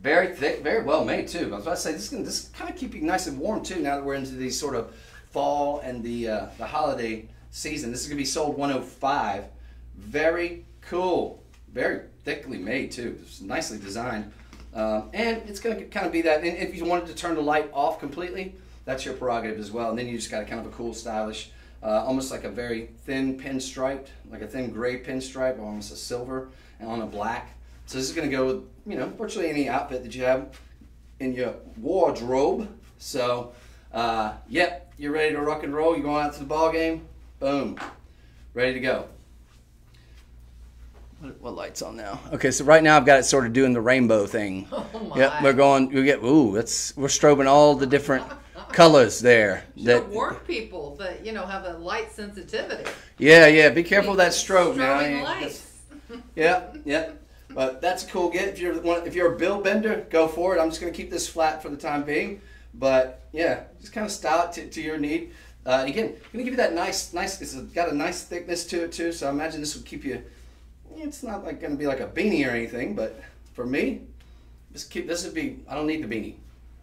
Very thick, very well made too. I was about to say, this kind of keep you nice and warm too, now that we're into these sort of fall and the holiday season. This is going to be sold $105. Very cool. Very thickly made too. It's nicely designed. And it's going to kind of be that. And if you wanted to turn the light off completely, that's your prerogative as well. And then you just got kind of a cool, stylish, almost like a very thin pinstripe, like a thin gray pinstripe, almost a silver, and on a black. So this is going to go with, you know, virtually any outfit that you have in your wardrobe. So, yep, you're ready to rock and roll. You're going out to the ball game. Boom, ready to go. What light's on now? Okay, so right now I've got it sort of doing the rainbow thing. Oh my. Yep, we're strobing all the different colors there. Should warn people that, you know, have a light sensitivity. Yeah, be careful of that strobe now. Strobing lights. Yeah. But that's a cool get. If you're a bill bender, go for it. I'm just going to keep this flat for the time being. But yeah, just kind of style it to your need. Again, going to give you that nice. It's got a nice thickness to it too. So I imagine this would keep you. It's not like going to be like a beanie or anything, but for me, this would be. I don't need the beanie.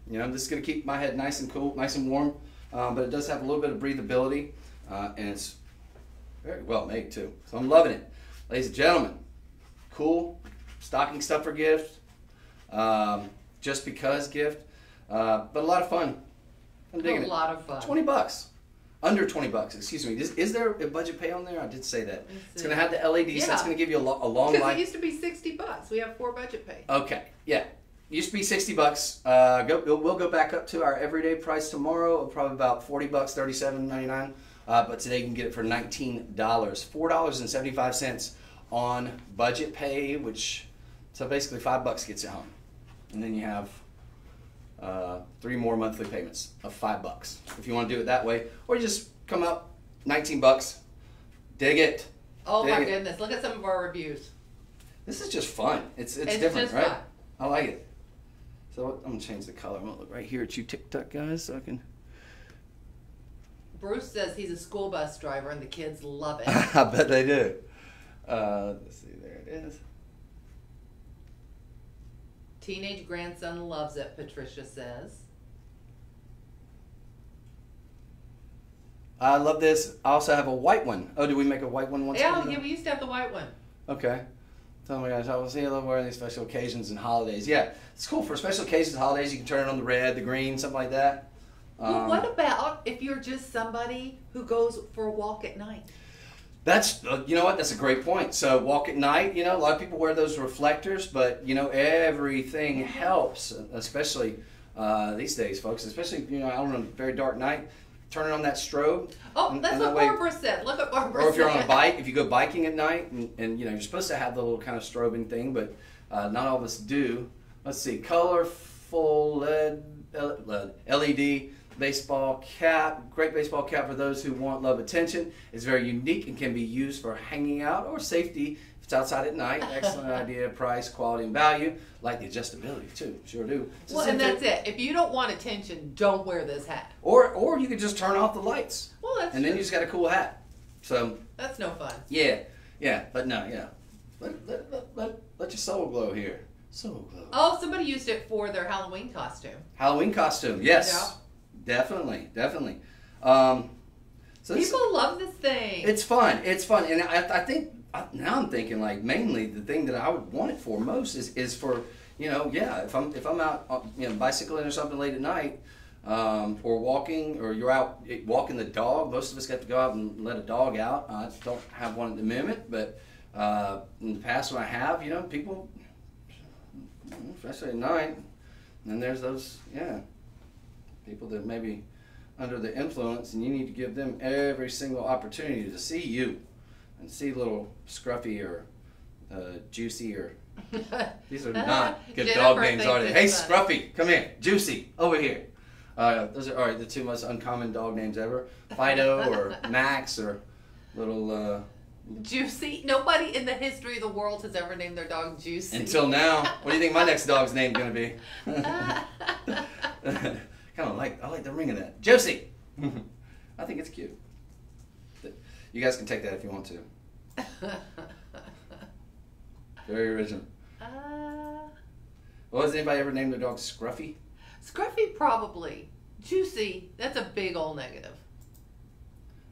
You know, this is going to keep my head nice and cool, nice and warm. But it does have a little bit of breathability, and it's very well made too. So I'm loving it, ladies and gentlemen. Cool stocking stuffer gift, just because gift, but a lot of fun. I'm digging it. A lot of fun. $20. Under $20, excuse me. Is there a budget pay on there? I did say that. It's going to have the LEDs, so it's going to give you a long Because life. it used to be $60. We have 4 budget pay. Okay, yeah. Used to be $60. We'll go back up to our everyday price tomorrow, probably about $40, $37.99. But today you can get it for $19, $4.75 on budget pay, which so basically $5 gets you home, and then you have 3 more monthly payments of $5 if you want to do it that way, or you just come up $19. Dig it. Oh my goodness! Look at some of our reviews. This is just fun. It's different, just right? fun. I like it. So I'm gonna change the color. I'm gonna look right here at you TikTok guys, so I can. Bruce says he's a school bus driver and the kids love it. I bet they do. Let's see, there it is. Teenage grandson loves it, Patricia says. I love this. I also have a white one. Oh, did we make a white one once? Yeah, we used to have the white one. Okay. Oh my gosh, I will see. I love wearing these special occasions and holidays. Yeah, it's cool for special occasions and holidays. You can turn it on the red, the green, something like that. Well, what about if you're just somebody who goes for a walk at night? That's, you know what, that's a great point. So walk at night, you know, a lot of people wear those reflectors, but, you know, everything helps, especially these days, folks, especially, you know, out on a very dark night, turning on that strobe. Oh, that's what Barbara said. Look what Barbara said. Or if you're on a bike, if you go biking at night, and you know, you're supposed to have the little kind of strobing thing, but not all of us do. Let's see, colorful LED baseball cap, great baseball cap for those who want love attention. It's very unique and can be used for hanging out or safety if it's outside at night. Excellent idea, price, quality, and value. Like the adjustability too, sure do. Well, and that's it. If you don't want attention, don't wear this hat. Or you could just turn off the lights. Well, that's and then you just got a cool hat. So that's no fun. Yeah, but no, yeah. Let your soul glow here. Soul glow. Oh, somebody used it for their Halloween costume. Halloween costume, yes. Yeah. Definitely. So people love this thing. It's fun, and I think now I'm thinking like mainly the thing that I would want it for most is for, you know, yeah, if I'm out, you know, bicycling or something late at night, or walking, or you're out walking the dog. Most of us get to go out and let a dog out. I don't have one at the moment, but in the past when I have, you know, people, especially at night, and there's those, yeah. People that may be under the influence, and you need to give them every single opportunity to see you and see little Scruffy or Juicy or these are not good dog names, are they? Hey, Scruffy, come here. Juicy, over here. Those are the 2 most uncommon dog names ever. Fido or Max or little Juicy. Nobody in the history of the world has ever named their dog Juicy. Until now. What do you think my next dog's name going to be? I like the ring of that. Josie. I think it's cute. You guys can take that if you want to. Very original. Well, has anybody ever named their dog Scruffy? Scruffy probably. Juicy, that's a big old negative.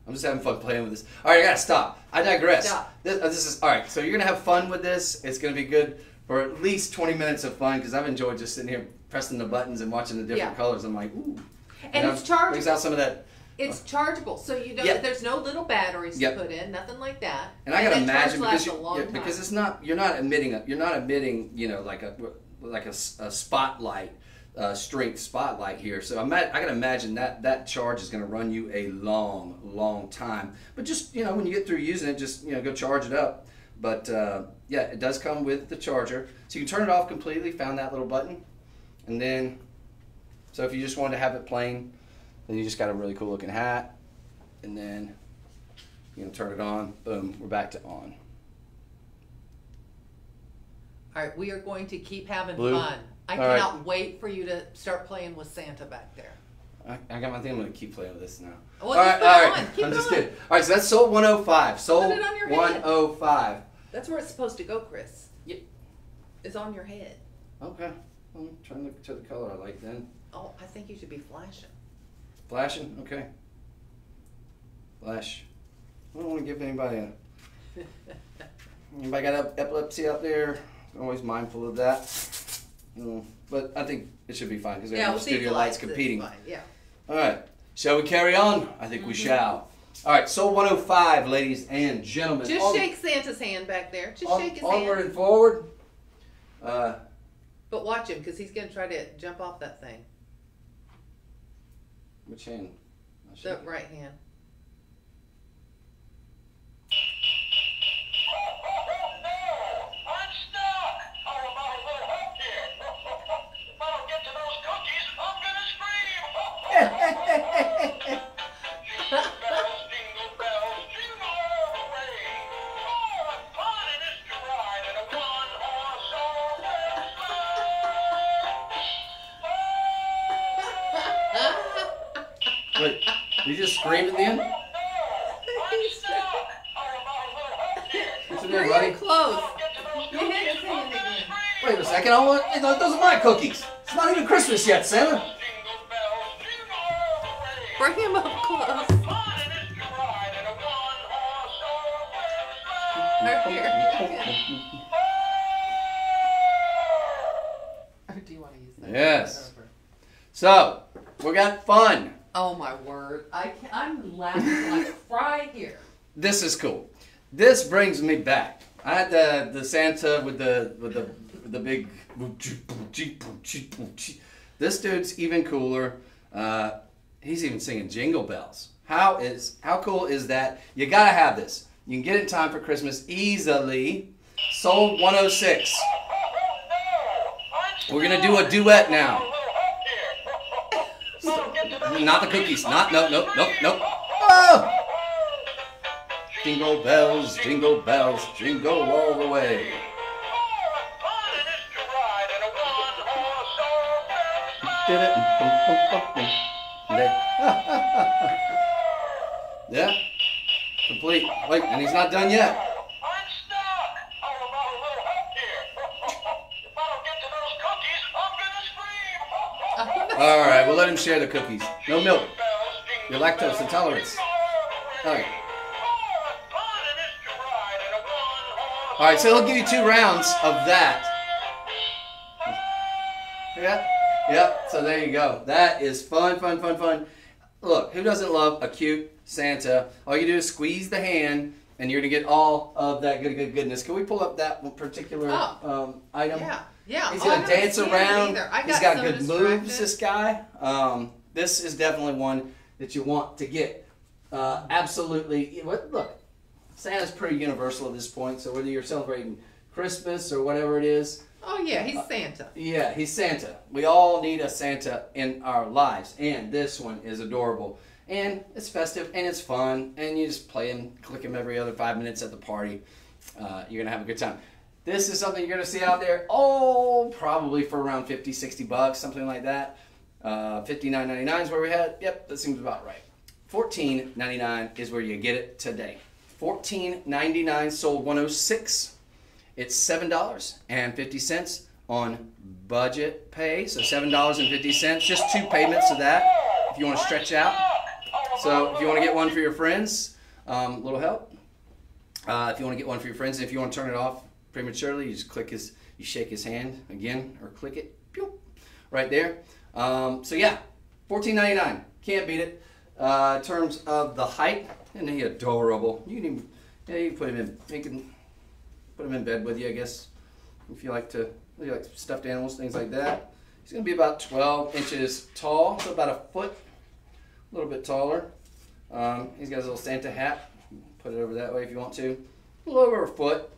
I'm just having fun playing with this. All right, I gotta stop. I digress. Stop. This is all right. So you're gonna have fun with this. It's gonna be good for at least 20 minutes of fun because I've enjoyed just sitting here pressing the buttons and watching the different colors. I'm like, ooh. And it's chargeable. Brings out some of that. It's chargeable, so you know that there's no little batteries to put in, nothing like that. And I gotta imagine because because it's not you're not emitting like a spotlight. Strength spotlight here, so I can imagine that charge is going to run you a long time. But just when you get through using it, just go charge it up. But yeah, it does come with the charger, so you can turn it off completely. Found that little button, and then so if you just wanted to have it plain, then you just got a really cool looking hat, and then turn it on. Boom, we're back to on. All right, we are going to keep having Blue. fun. I cannot wait for you to start playing with Santa back there. I got my thing. I'm going to keep playing with this now. Well, all right. I'm just kidding. All right, so that's Soul 105. Soul Put it on your head. 105. That's where it's supposed to go, Chris. It's on your head. Okay. I'm trying to look to the color I like then. Oh, I think you should be flashing. Flashing? Okay. Flash. I don't want to give anybody anybody got epilepsy out there? I'm always mindful of that. But I think it should be fine because we have studio lights competing. Yeah. All right. Shall we carry on? I think we shall. All right. Soul 105, ladies and gentlemen. Just shake Santa's hand back there. Just shake his hand. Onward and forward. But watch him because he's going to try to jump off that thing. Which hand? The right hand. Wait, you just screamed at the end? What's it doing, buddy? Close. Your head is hanging again. Wait a second, those are my cookies. It's not even Christmas yet, Santa. Bring him up close. Right here. Or do you want to use that? Yes. So, we got fun. Oh my word. I'm laughing like a fry here. This is cool. This brings me back. I had the Santa with the big. This dude's even cooler. He's even singing Jingle Bells. How cool is that? You gotta have this. You can get it in time for Christmas easily. Soul 106. We're gonna do a duet now. Not the cookies. No. Oh! Jingle bells, jingle all the way. Yeah, complete. Wait, and he's not done yet. All right, we'll let him share the cookies. No milk. Your lactose intolerance. All right. All right, so he'll give you 2 rounds of that. Yeah. So there you go. That is fun. Look, who doesn't love a cute Santa? All you do is squeeze the hand, and you're gonna get all of that goodness. Can we pull up that one particular item? Yeah. He's gonna dance around. He's got good moves. This guy. This is definitely one that you want to get. Absolutely. Look, Santa's pretty universal at this point. So whether you're celebrating Christmas or whatever it is. Oh yeah, he's Santa. Yeah, he's Santa. We all need a Santa in our lives, and this one is adorable. And it's festive and it's fun, and you just play them, click them every other 5 minutes at the party. You're gonna have a good time. This is something you're gonna see out there, probably for around 50, 60 bucks, something like that. $59.99 is where we had. Yep, that seems about right. $14.99 is where you get it today. $14.99 sold 106. It's $7.50 on budget pay, so $7.50, just 2 payments of that if you want to stretch out. So if you want to get one for your friends, little help. If you want to get one for your friends, and if you want to turn it off prematurely, you just you shake his hand again, or click it, pew, right there. So yeah, $14.99, can't beat it. In terms of the height, isn't he adorable? You can put him in. You can put him in bed with you, I guess, if you like stuffed animals, things like that. He's gonna be about 12 inches tall, so about a foot, a little bit taller. He's got his little Santa hat. Put it over that way if you want to. A little over a foot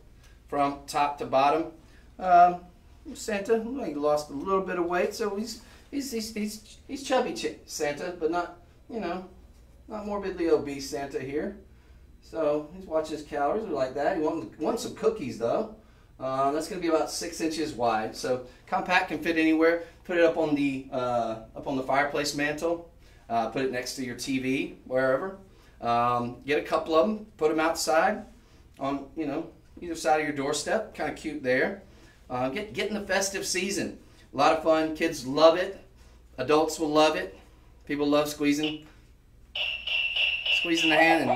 from top to bottom. Santa, well, he lost a little bit of weight, so he's chubby Santa, but not, not morbidly obese Santa here. So he's watching his calories like that. He wants some cookies though. That's going to be about 6 inches wide. So compact, can fit anywhere. Put it up on the fireplace mantle. Put it next to your TV, wherever. Get a couple of them. Put them outside on either side of your doorstep. Kind of cute there. Get in the festive season. A lot of fun. Kids love it. Adults will love it. People love squeezing the hand.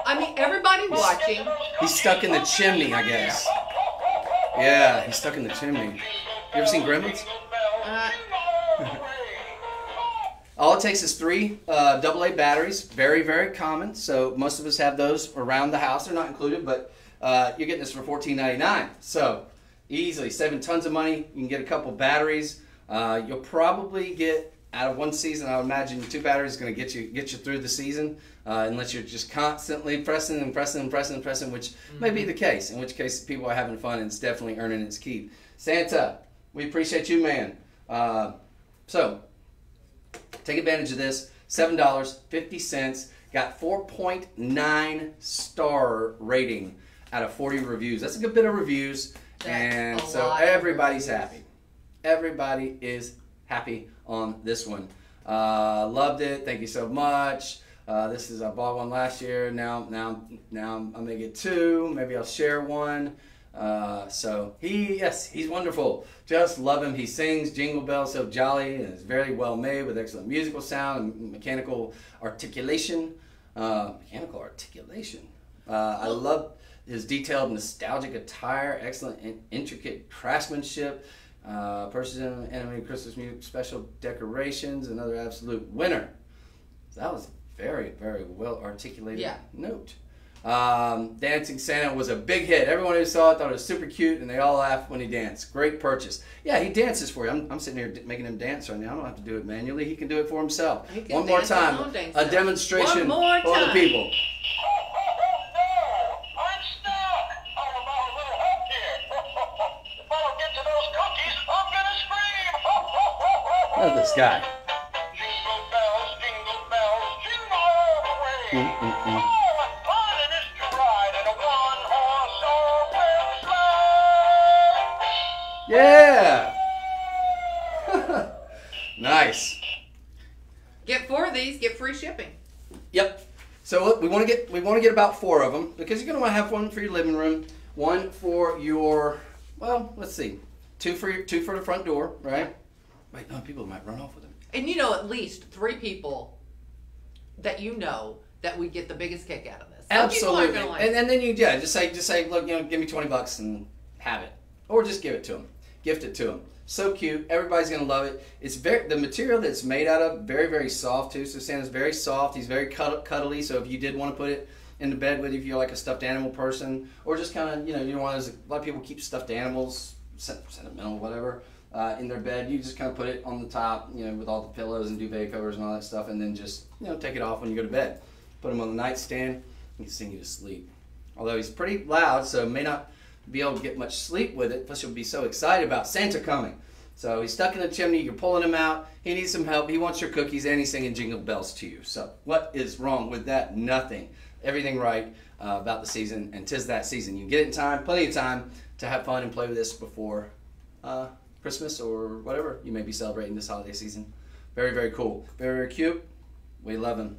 I mean, everybody watching. He's stuck in the chimney, I guess. Yeah, he's stuck in the chimney. You ever seen Gremlins? All it takes is 3 AA batteries. Very, very common. So most of us have those around the house. They're not included, but you're getting this for $14.99. So easily saving tons of money. You can get a couple batteries. You'll probably get, out of one season, I would imagine 2 batteries is going to get you through the season, unless you're just constantly pressing, which may be the case. In which case, people are having fun and it's definitely earning its keep. Santa, we appreciate you, man. So take advantage of this. $7.50. Got 4.9 star rating out of 40 reviews. That's a good bit of reviews, and so everybody's happy. Everybody is happy on this one. Loved it. Thank you so much. I bought one last year. Now I'm gonna get 2. Maybe I'll share one. So he's wonderful. Just love him. He sings Jingle Bells So Jolly, and is very well made with excellent musical sound and mechanical articulation. I love his detailed, nostalgic attire, excellent and intricate craftsmanship. Person animated Christmas music, special decorations, another absolute winner. So that was a very, very well articulated note. Dancing Santa was a big hit. Everyone who saw it thought it was super cute, and they all laughed when he danced. Great purchase. Yeah, he dances for you. I'm sitting here making him dance right now. I don't have to do it manually. He can do it for himself. One more time. A demonstration for the people. Look at this guy. Jingle bells, jingle bells, jingle all the way. Fun it is to ride in a one-horse open sleigh. Yeah. Nice. Get 4 of these, get free shipping. Yep. So look, we want to get about 4 of them, because you're going to want to have one for your living room, one for your, well, let's see, 2 for the front door, right? Wait, no, people might run off with them. And at least 3 people that that we get the biggest kick out of this. Absolutely. And then you just say, look, give me $20 and have it, or just give it to them, gift it to them. So cute. Everybody's gonna love it. It's the material that it's made out of, very, very soft too. So Santa's very soft. He's very cuddly. So if you did want to put it in the bed with you, if you're like a stuffed animal person, or just kind of you're one of those, a lot of people keep stuffed animals, sentimental, whatever. In their bed, you just kind of put it on the top, with all the pillows and duvet covers and all that stuff, and then just, take it off when you go to bed. Put him on the nightstand, he can sing you to sleep. Although he's pretty loud, so may not be able to get much sleep with it, plus you'll be so excited about Santa coming. So he's stuck in the chimney. You're pulling him out. He needs some help. He wants your cookies, and he's singing jingle bells to you. So what is wrong with that? Nothing. Everything right about the season, and 'tis that season. You get it in time, plenty of time to have fun and play with this before Christmas or whatever you may be celebrating this holiday season. Very, very cool. Very, very cute. We love him.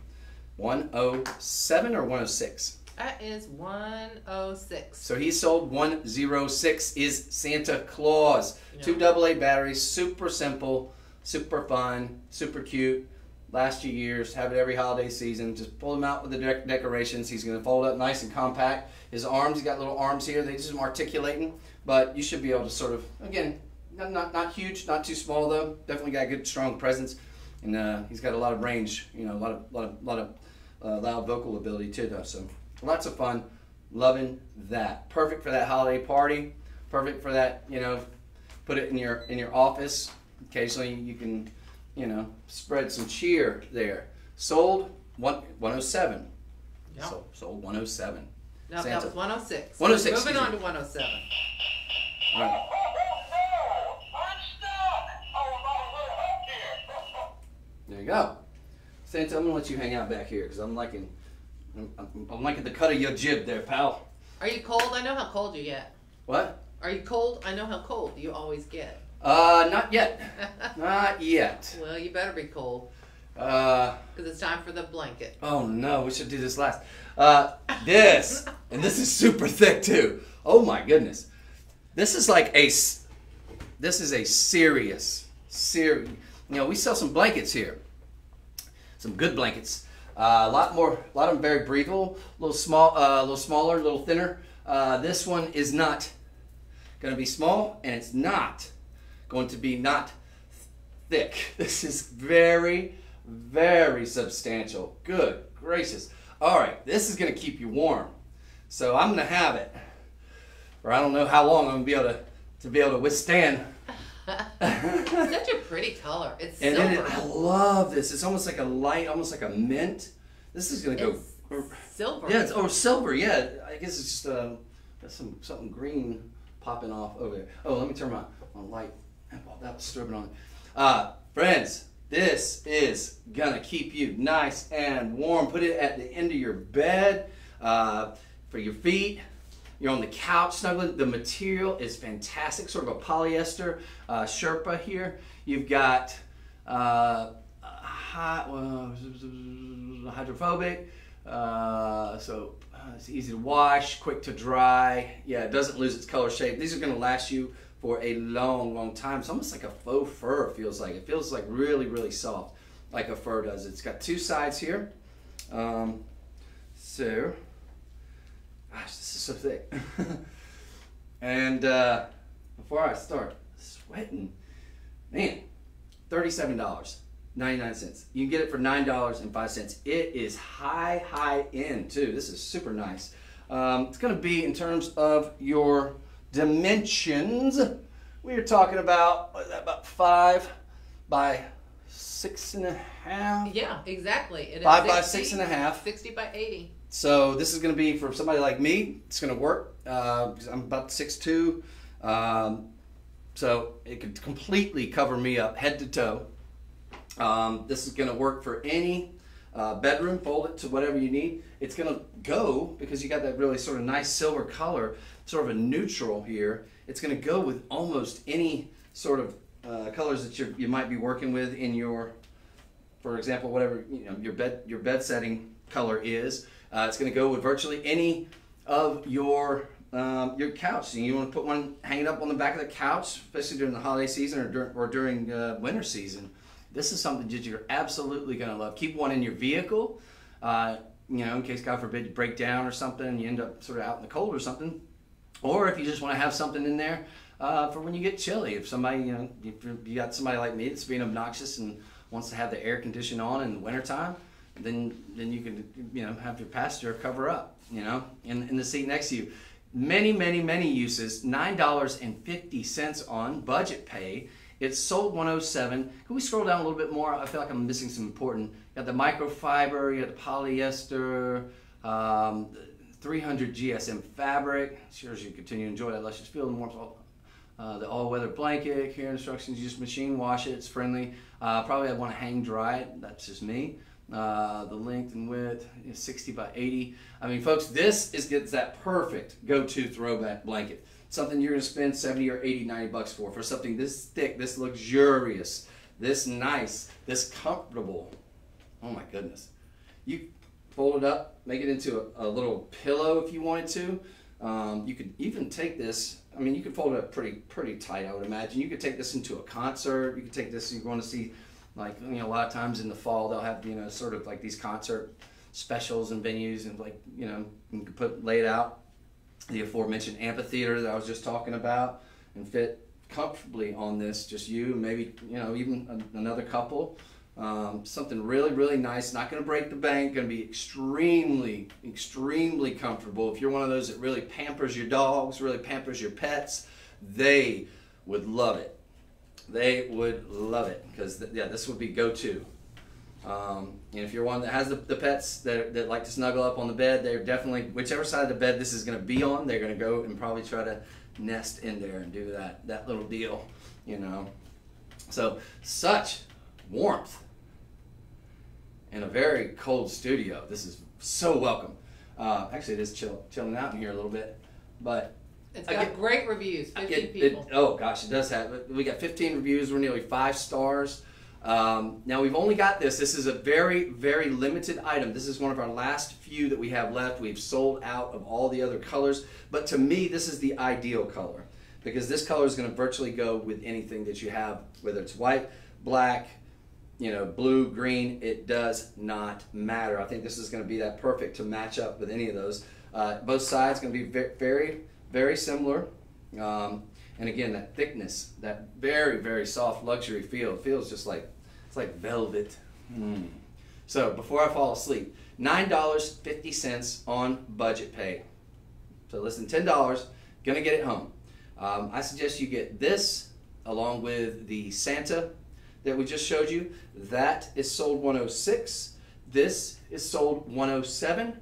107 or 106? That is 106. So he sold 106 is Santa Claus. Yeah. 2 AA batteries, super simple, super fun, super cute. Last few years, have it every holiday season. Just pull him out with the decorations. He's going to fold up nice and compact. His arms, he's got little arms here. They just articulating, but you should be able to sort of, again, not huge, not too small though. Definitely got a good, strong presence, and he's got a lot of range. You know, a lot of loud vocal ability too, though. So lots of fun. Loving that. Perfect for that holiday party. Perfect for that. You know, put it in your office. Occasionally you can, you know, spread some cheer there. Sold 107. Yep. Sold 107. No, that was 106. 106. Moving on to 107. All right. I'm stuck. How about a little help here? There you go. Santa, I'm gonna let you hang out back here because I'm liking the cut of your jib there, pal. Are you cold? I know how cold you get. What? Are you cold? I know how cold you always get. Not yet. Not yet. Well, you better be cold. Uh, Because it's time for the blanket. oh no, we should do this last. This, and this is super thick too. Oh my goodness. This is like this is a serious, you know, we sell some blankets here. Some good blankets. A lot of them very breathable, a little smaller, a little thinner. This one is not going to be small, and it's not going to be not thick. This is very, very substantial. Good gracious. All right, this is going to keep you warm. So I'm going to have it, or I don't know how long I'm going to be able to withstand. Such a pretty color. It's And silver. then I love this. It's almost like a light, almost like a mint. This is going to go. It's silver. Yeah, or silver. Yeah, I guess it's just got something green popping off over there. Oh, let me turn my light. Oh, that was stripping on. Friends, this is gonna keep you nice and warm. Put it at the end of your bed for your feet. You're on the couch snuggling. The material is fantastic, sort of a polyester Sherpa here. You've got hydrophobic, so it's easy to wash, quick to dry. Yeah, it doesn't lose its color shape. These are going to last you for a long, long time. It's almost like a faux fur, it feels like. It feels like really, really soft, like a fur does. It's got 2 sides here. So, gosh, this is so thick. And before I start sweating, man, $37.99. You can get it for $9.05. It is high end too. This is super nice. It's going to be, in terms of your dimensions, we are talking about, what is that, about 5 by 6.5? Yeah, exactly. It is 5 by 6.5. 60 by 80. So this is going to be, for somebody like me, it's going to work. Because I'm about 6'2". So it could completely cover me up head to toe. This is going to work for any bedroom. Fold it to whatever you need. It's going to go, because you got that really sort of nice silver color, sort of a neutral here. It's going to go with almost any sort of colors that you might be working with in your, for example, whatever your bed setting color is. It's going to go with virtually any of your couch. You want to put one hanging up on the back of the couch, especially during the holiday season or during winter season. This is something that you're absolutely going to love. Keep one in your vehicle, in case, God forbid, you break down or something and you end up sort of out in the cold or something. Or if you just want to have something in there for when you get chilly. If somebody, if you got somebody like me that's being obnoxious and wants to have the air condition on in the wintertime, then you can, have your passenger cover up, in the seat next to you. Many uses. $9.50 on budget pay. It's sold 107. Can we scroll down a little bit more? I feel like I'm missing some important. You got the microfiber, you got the polyester, 300 GSM fabric. Sure as you continue to enjoy that luscious feel and warmth. The all-weather blanket, care instructions, you just machine wash it, it's friendly. Probably I'd want to hang dry it, that's just me. The length and width is 60 by 80. I mean, folks, this gets that perfect go-to throwback blanket. Something you're going to spend 70 or 80, 90 bucks for something this thick, this luxurious, this nice, this comfortable. Oh my goodness. You fold it up, make it into a little pillow if you wanted to. You could even take this, I mean, you could fold it up pretty tight, I would imagine. You could take this into a concert. You could take this, you're going to see, like, you know, a lot of times in the fall they'll have, you know, sort of like these concert specials and venues, and like, you know, you could lay it out the aforementioned amphitheater that I was just talking about, and fit comfortably on this, just you, maybe, you know, even another couple. Something really, really nice, not going to break the bank, going to be extremely, extremely comfortable. If you're one of those that really pampers your dogs, really pampers your pets, they would love it. They would love it, because yeah, this would be go-to. And if you're one that has the pets that like to snuggle up on the bed, they're definitely, whichever side of the bed this is going to be on, they're going to go and probably try to nest in there and do that little deal, you know. So such warmth in a very cold studio. This is so welcome. Actually, it is chilling out in here a little bit, but it's got great reviews. 15 people. Oh gosh, it does have. We got 15 reviews. We're nearly 5 stars. Now we've only got this. This is a very, very limited item. This is one of our last few that we have left. We've sold out of all the other colors, but to me, this is the ideal color, because this color is going to virtually go with anything that you have, whether it's white, black, you know, blue, green. It does not matter. I think this is going to be that perfect to match up with any of those. Both sides going to be very, very similar. And again, that thickness, that very, very soft luxury feel. It feels just like, it's like velvet. So before I fall asleep, $9.50 on budget pay. So less than $10, gonna get it home. I suggest you get this along with the Santa that we just showed you. That is sold $106. This is sold $107.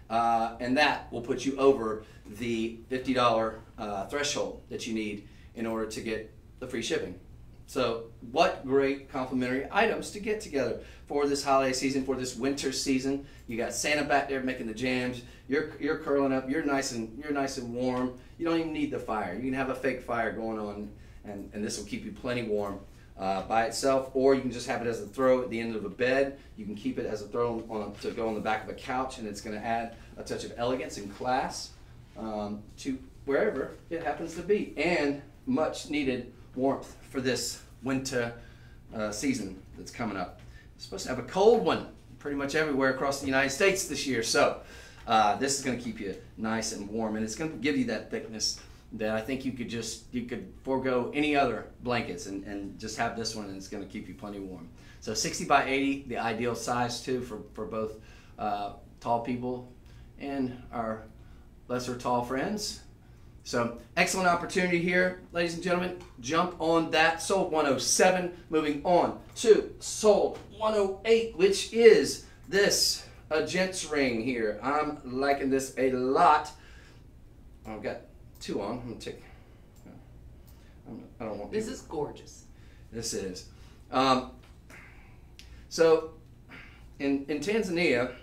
And that will put you over the $50 threshold that you need in order to get the free shipping. So what great complimentary items to get together for this holiday season, for this winter season. You got Santa back there making the jams. You're curling up. You're nice and warm. You don't even need the fire. You can have a fake fire going on, and this will keep you plenty warm by itself, or you can just have it as a throw at the end of a bed. You can keep it as a throw to go on the back of a couch, and it's going to add a touch of elegance and class to wherever it happens to be, and much needed warmth for this winter season that's coming up. It's supposed to have a cold one pretty much everywhere across the United States this year, so this is going to keep you nice and warm, and it's going to give you that thickness that I think you could forego any other blankets and just have this one, and it's going to keep you plenty warm. So 60 by 80, the ideal size too for both tall people and our lesser tall friends. So excellent opportunity here, ladies and gentlemen. Jump on that. Sold 107. Moving on to sold 108, which is this, a gent's ring here. I'm liking this a lot. I've got 2 on. I'm gonna take. I don't want. This is gorgeous. This is. So in Tanzania,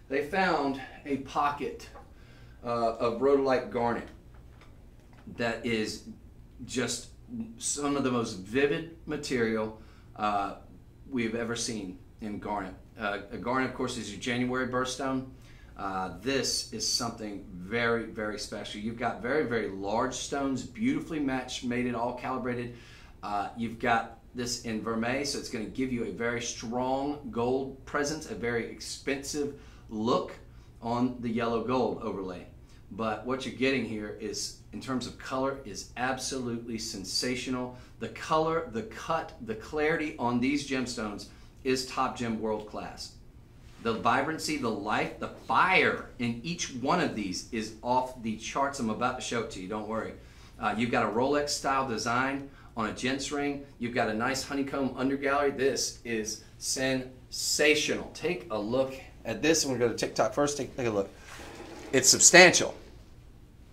they found a pocket of rhodolite garnet that is just some of the most vivid material we've ever seen in garnet. A garnet, of course, is your January birthstone. This is something very, very special. You've got very, very large stones, beautifully matched, mated, all calibrated. You've got this in vermeil, so it's going to give you a very strong gold presence, a very expensive look on the yellow gold overlay. But what you're getting here is, in terms of color, is absolutely sensational. The color, the cut, the clarity on these gemstones is top gem world class. The vibrancy, the life, the fire in each one of these is off the charts. I'm about to show it to you, don't worry. You've got a Rolex style design on a gents ring. You've got a nice honeycomb undergallery. This is sensational. Take a look at this. I'm gonna go to TikTok first. Take a look. It's substantial.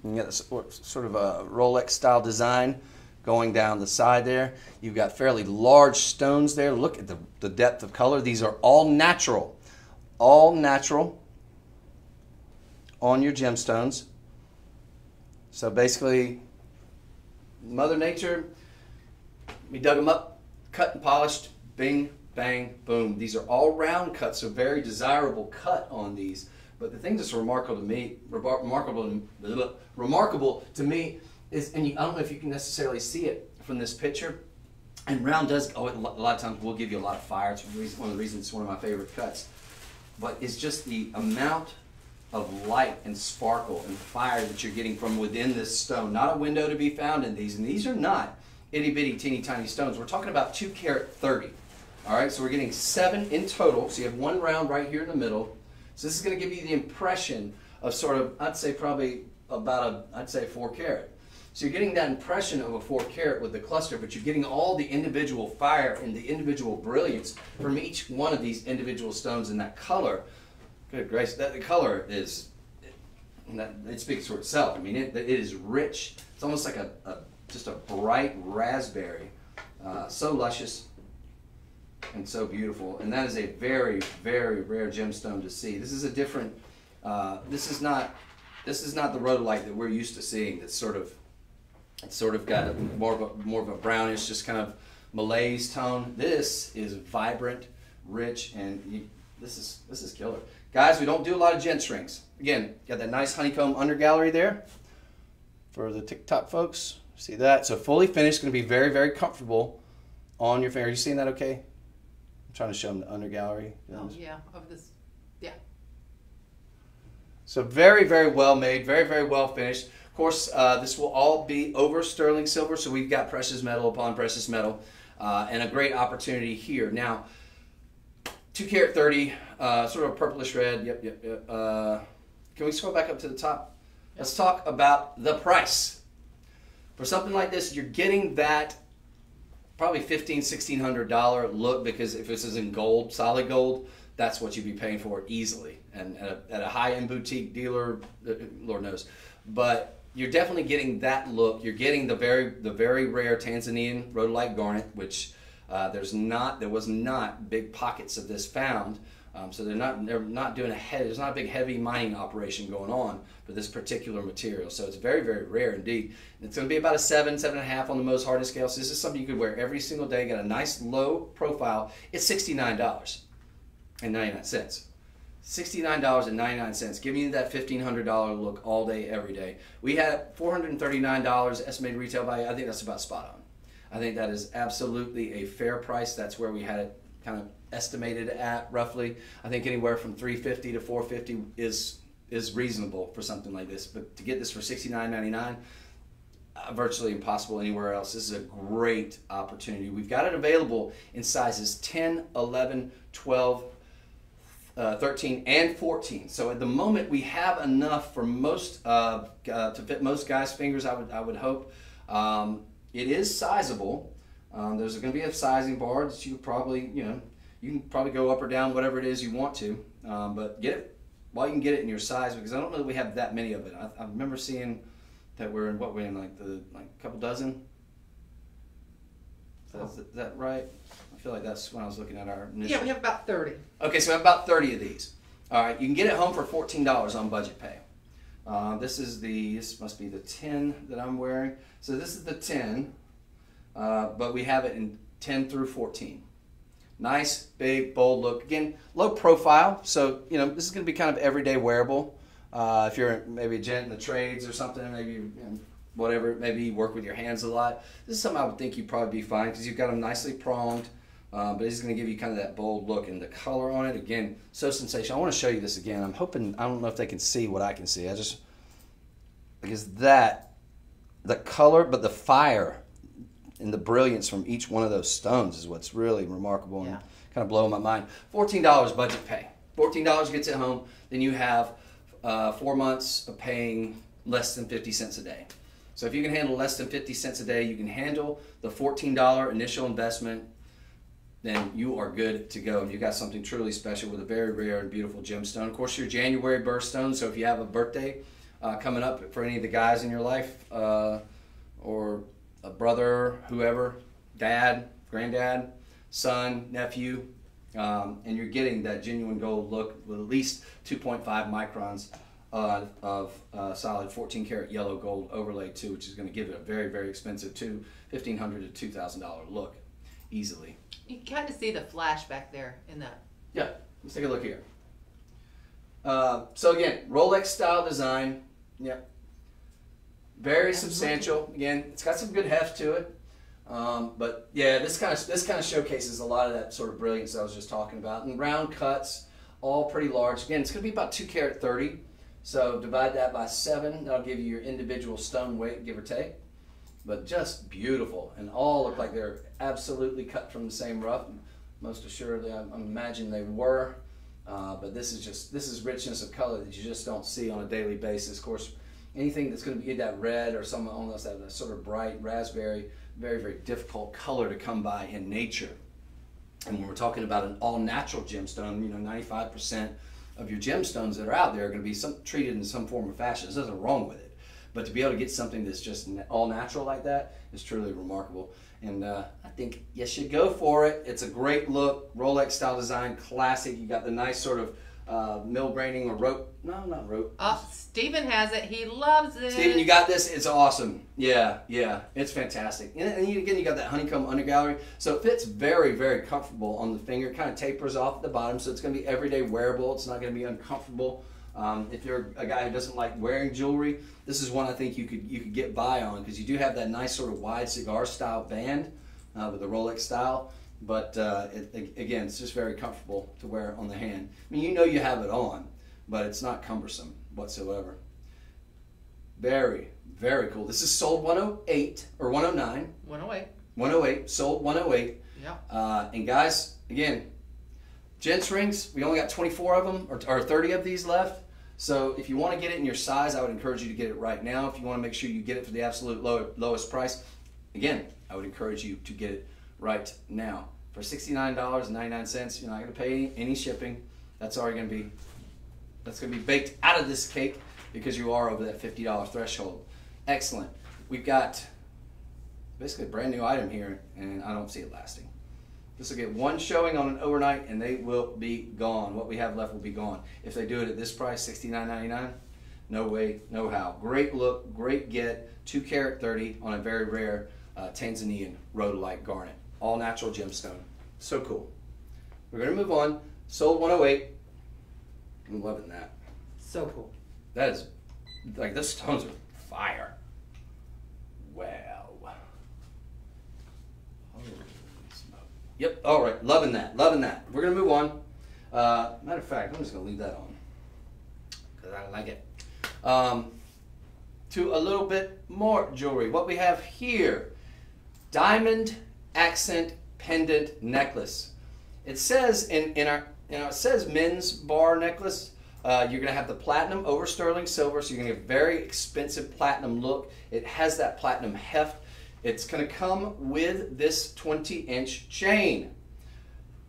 You got this sort of a Rolex style design going down the side there. You've got fairly large stones there. Look at the depth of color. These are all natural on your gemstones. So basically, Mother Nature, we dug them up, cut and polished, bing, bang, boom. These are all round cuts, so very desirable cut on these. But the thing that's remarkable to me is, and I don't know if you can necessarily see it from this picture, and round does, a lot of times will give you a lot of fire. It's one of the reasons it's one of my favorite cuts. But it's just the amount of light and sparkle and fire that you're getting from within this stone. Not a window to be found in these, and these are not itty bitty teeny tiny stones. We're talking about 2 carat 30. All right, so we're getting 7 in total. So you have 1 round right here in the middle. So this is going to give you the impression of sort of, I'd say probably about I'd say 4 carat. So you're getting that impression of a 4 carat with the cluster, but you're getting all the individual fire and the individual brilliance from each one of these individual stones, and that color. Good grace, the color is, it speaks for itself. I mean, it is rich. It's almost like just a bright raspberry. So luscious and so beautiful. And that is a very, very rare gemstone to see. This is a different, this is not the rhodolite that we're used to seeing. That's sort of got more of a brownish, just kind of malaise tone. This is vibrant, rich, and this is killer. Guys, we don't do a lot of gent strings. Again, got that nice honeycomb undergallery there for the TikTok folks. See that? So fully finished, going to be very, very comfortable on your finger. Are you seeing that okay? I'm trying to show them the undergallery. Oh, yeah, of this, yeah. So very, very well made, very, very well finished. Of course, this will all be over sterling silver, so we've got precious metal upon precious metal, and a great opportunity here. Now, 2 carat 30, sort of a purplish red. Yep. Can we scroll back up to the top? Yep. Let's talk about the price. For something like this, you're getting that probably $1,500, $1,600 look, because if this is in gold, solid gold, that's what you'd be paying for easily. And at a high-end boutique dealer, Lord knows. But you're definitely getting that look. You're getting the very rare Tanzanian rhodolite garnet, which there was not big pockets of this found. So they're not doing there's not a big heavy mining operation going on for this particular material. So it's very, very rare indeed. It's going to be about a 7, 7.5 on the most hardest scale. So this is something you could wear every single day. Got a nice low profile. It's $69.99. $69.99, giving you that $1,500 look all day, every day. We had $439 estimated retail value. I think that's about spot on. I think that is absolutely a fair price. That's where we had it kind of estimated at roughly. I think anywhere from $350 to $450 is reasonable for something like this. But to get this for $69.99, virtually impossible anywhere else. This is a great opportunity. We've got it available in sizes 10, 11, 12, 13, and 14. So at the moment, we have enough for most to fit most guys' fingers. I would hope. It is sizable. There's going to be a sizing bar that you probably, you can probably go up or down, whatever it is you want to. But get it while you can get it in your size, because I don't know that we have that many of it. I remember seeing that we're in like a couple dozen. Is that right? I feel like that's when I was looking at our initial. Yeah, we have about 30. Okay, so we have about 30 of these. All right, you can get it home for $14 on budget pay. This must be the 10 that I'm wearing. So this is the 10, but we have it in 10 through 14. Nice, big, bold look. Again, low profile, so this is going to be kind of everyday wearable. If you're maybe a gent in the trades or something, maybe whatever, maybe you work with your hands a lot. This is something I would think you'd probably be fine, because you've got them nicely pronged, but it's going to give you kind of that bold look, and the color on it, again, so sensational. I want to show you this again. I'm hoping, I don't know if they can see what I can see. Because the color, but the fire and the brilliance from each one of those stones is what's really remarkable and kind of blowing my mind. $14 budget pay. $14 gets it home. Then you have 4 months of paying less than 50 cents a day. So if you can handle less than 50 cents a day, you can handle the $14 initial investment, then you are good to go. And you got something truly special with a very rare and beautiful gemstone. Of course, your January birthstone, so if you have a birthday coming up for any of the guys in your life, or a brother, whoever, dad, granddad, son, nephew, and you're getting that genuine gold look with at least 2.5 microns of solid 14 karat yellow gold overlay too, which is going to give it a very, very expensive $1,500 to $2,000 look easily. You can kind of see the flash back there in that. Yeah, let's take a look here. So again, Rolex style design. Yep. Very substantial. Again, it's got some good heft to it. But yeah, this kind of showcases a lot of that sort of brilliance I was just talking about. And round cuts, all pretty large. Again, it's going to be about 2 karat 30. So divide that by 7. That'll give you your individual stone weight, give or take. But just beautiful, and all look like they're absolutely cut from the same rough. Most assuredly, I imagine they were. But this is richness of color that you just don't see on a daily basis. Of course, anything that's going to be that red or some almost that sort of bright raspberry, very, very difficult color to come by in nature. And when we're talking about an all-natural gemstone, 95% of your gemstones that are out there are going to be treated in some form or fashion. There's nothing wrong with it. But to be able to get something that's just all natural like that is truly remarkable. And I think you should go for it. It's a great look, Rolex style design, classic. You got the nice sort of mill graining or rope. No, not rope. Stephen has it. He loves it. Stephen, you got this. It's awesome. Yeah, it's fantastic. And again, you got that honeycomb undergallery. So it fits very, very comfortable on the finger. Kind of tapers off at the bottom, so it's going to be everyday wearable. It's not going to be uncomfortable. If you're a guy who doesn't like wearing jewelry, this is one I think you could get by on, because you do have that nice sort of wide cigar style band with the Rolex style. But again, it's just very comfortable to wear on the hand. I mean, you have it on, but it's not cumbersome whatsoever. Very, very cool. This is sold 108 or 109. 108. 108, sold 108. Yeah. And guys, again, gents rings, we only got 24 of them or 30 of these left. So if you want to get it in your size, I would encourage you to get it right now. If you want to make sure you get it for the absolute lowest price, again, I would encourage you to get it right now. For $69.99, you're not going to pay any shipping. That's already going to be baked out of this cake, because you are over that $50 threshold. Excellent. We've got basically a brand new item here, and I don't see it lasting. This will get one showing on an overnight, and they will be gone. What we have left will be gone. If they do it at this price, $69.99, no way, no how. Great look, great get, 2 karat 30 on a very rare Tanzanian rhodolite garnet. All natural gemstone. So cool. We're going to move on. Sold 108. I'm loving that. So cool. That is, like, those stones are fire. Wow. Yep, all right, loving that, loving that. We're gonna move on. Matter of fact, I'm just gonna leave that on, because I like it. To a little bit more jewelry. What we have here, diamond accent pendant necklace. It says it says men's bar necklace. You're gonna have the platinum over sterling silver, so you're gonna get a very expensive platinum look. It has that platinum heft. It's going to come with this 20-inch chain.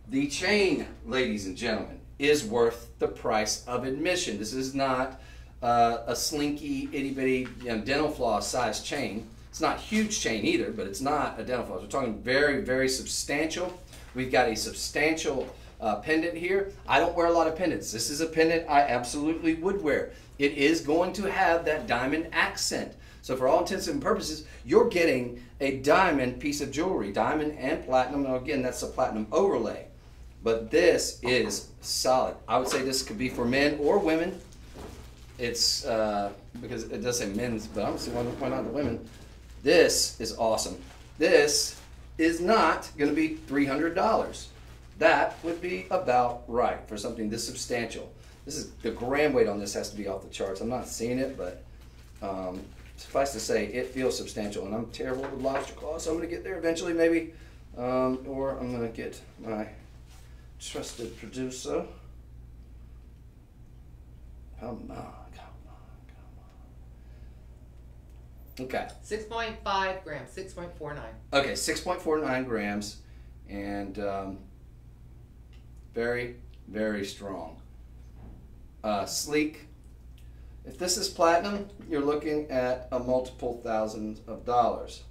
The chain, ladies and gentlemen, is worth the price of admission. This is not a slinky, itty-bitty, dental floss size chain. It's not a huge chain either, but it's not a dental floss. We're talking very, very substantial. We've got a substantial pendant here. I don't wear a lot of pendants. This is a pendant I absolutely would wear. It is going to have that diamond accent. So for all intents and purposes, you're getting a diamond piece of jewelry, diamond and platinum. Now again, that's a platinum overlay. But this is solid. I would say this could be for men or women. It's because it does say men's, but I'm just going to point out the women. This is awesome. This is not going to be $300. That would be about right for something this substantial. This is the gram weight on this has to be off the charts. I'm not seeing it, but suffice to say, it feels substantial, and I'm terrible with lobster claws, so I'm going to get there eventually, maybe, or I'm going to get my trusted producer. Come on. Okay. 6.5 grams, 6.49. Okay, 6.49 grams, and very, very strong. Sleek, if this is platinum, you're looking at a multiple thousands of dollars.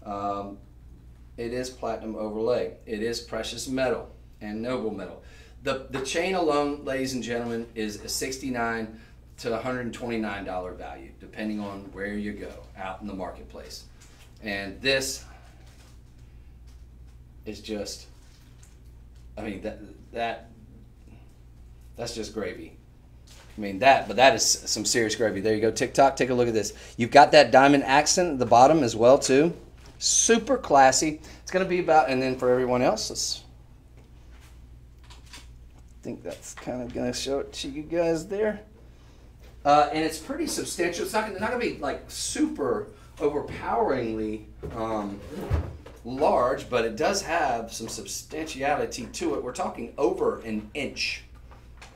It is platinum overlay. It is precious metal and noble metal. The chain alone, ladies and gentlemen, is a $69 to $129 value, depending on where you go out in the marketplace. And this is just, I mean, that's just gravy. I mean, but that is some serious gravy. There you go, TikTok, take a look at this. You've got that diamond accent at the bottom as well, too. Super classy. It's going to be about, and then for everyone else, I think that's kind of going to show it to you guys there. And it's pretty substantial. It's not going to be like super overpoweringly large, but it does have some substantiality to it. We're talking over an inch.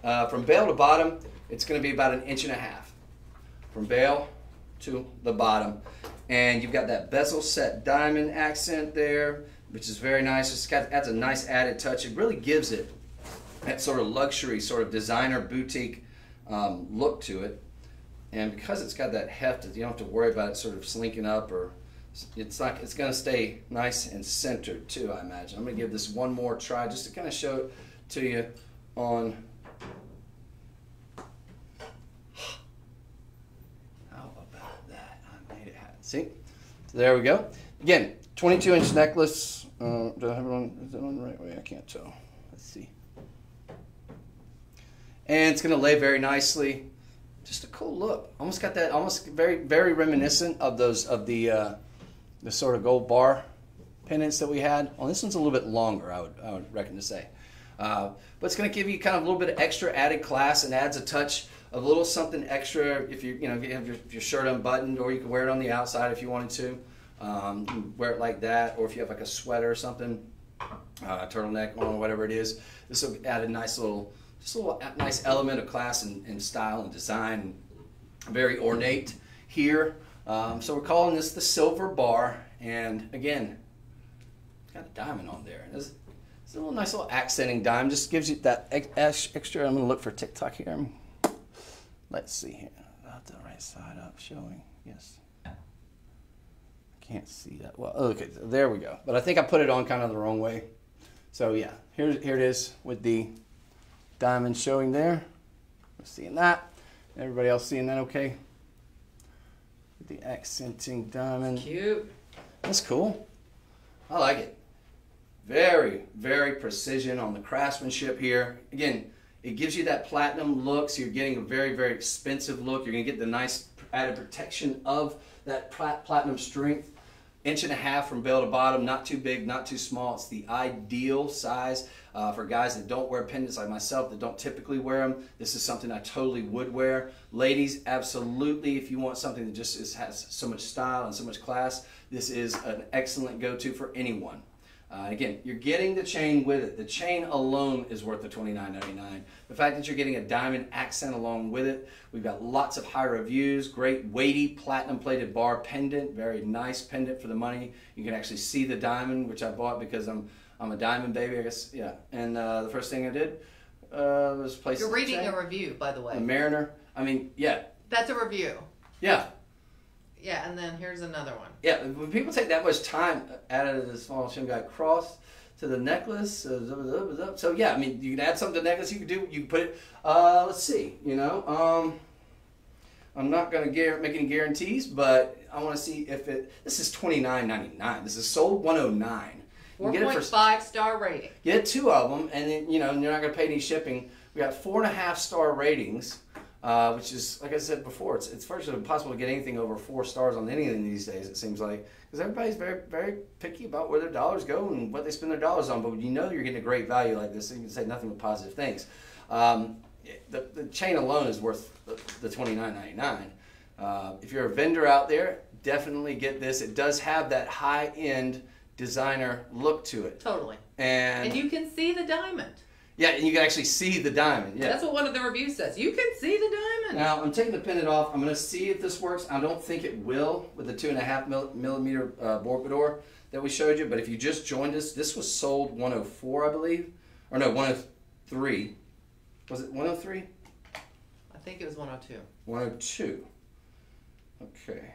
From bail to bottom, it's going to be about 1.5 inches. From bail to the bottom. And you've got that bezel set diamond accent there, which is very nice. Adds a nice added touch. It really gives it that sort of luxury, sort of designer boutique look to it. And because it's got that heft, you don't have to worry about it sort of slinking up, or it's going to stay nice and centered too, I imagine. I'm going to give this one more try just to kind of show it to you on. See? So there we go. Again, 22-inch necklace. Do I have it on? Is it on the right way? I can't tell. Let's see. And it's going to lay very nicely. Just a cool look. Almost got that. Almost very, very reminiscent of those the sort of gold bar pendants that we had. Well, this one's a little bit longer. I would reckon to say. But it's going to give you kind of a little bit of extra added class and adds a touch. A little something extra if you have your shirt unbuttoned, or you can wear it on the outside if you wanted to. You can wear it like that, or if you have like a sweater or something, turtleneck on, whatever it is. This will add a nice little nice element of class and style and design. Very ornate here. So we're calling this the silver bar, and again, it's got a diamond on there. It's a little nice little accenting diamond. Just gives you that extra. I'm gonna look for TikTok here. Let's see here. About the right side up, showing. Yes. Can't see that well. Okay, so there we go. But I think I put it on kind of the wrong way. So yeah, here it is with the diamond showing there. We're seeing that. Everybody else seeing that okay? With the accenting diamond. Cute. That's cool. I like it. Very, very precision on the craftsmanship here. Again, it gives you that platinum look, so you're getting a very, very expensive look. You're going to get the nice added protection of that platinum strength. 1.5 inches from bail to bottom, not too big, not too small. It's the ideal size for guys that don't wear pendants like myself, that don't typically wear them. This is something I totally would wear. Ladies, absolutely, if you want something that just has so much style and so much class, this is an excellent go-to for anyone. Again, you're getting the chain with it. The chain alone is worth the $29.99. The fact that you're getting a diamond accent along with it. We've got lots of high reviews. Great weighty platinum plated bar pendant. Very nice pendant for the money. You can actually see the diamond, which I bought because I'm a diamond baby, I guess. Yeah. And the first thing I did was place. You're reading a review, by the way. A Mariner. I mean, yeah. That's a review. Yeah. Yeah, and then here's another one. Yeah, when people take that much time added the small shin guy cross to the necklace, so yeah, I mean, you can add something to the necklace. You can put it. Let's see, I'm not going to make any guarantees, but I want to see if it. This is $29.99. This is sold $109. 4.5-star rating. Get 2 of them, and then you're not going to pay any shipping. We got 4.5-star ratings. Which is, like I said before, it's virtually impossible to get anything over 4 stars on anything these days, it seems like. Because everybody's very, very picky about where their dollars go and what they spend their dollars on. But when you know you're getting a great value like this, you can say nothing but positive things. The chain alone is worth the $29.99. If you're a vendor out there, definitely get this. It does have that high-end designer look to it. Totally. And you can see the diamond. Yeah, and you can actually see the diamond. Yeah. That's what one of the reviews says. You can see the diamond. Now, I'm taking the pendant off. I'm going to see if this works. I don't think it will with the 2.5 millimeter Borbador that we showed you. But if you just joined us, this was sold $104, I believe. Or no, $103. Was it $103? I think it was 102. 102. Okay.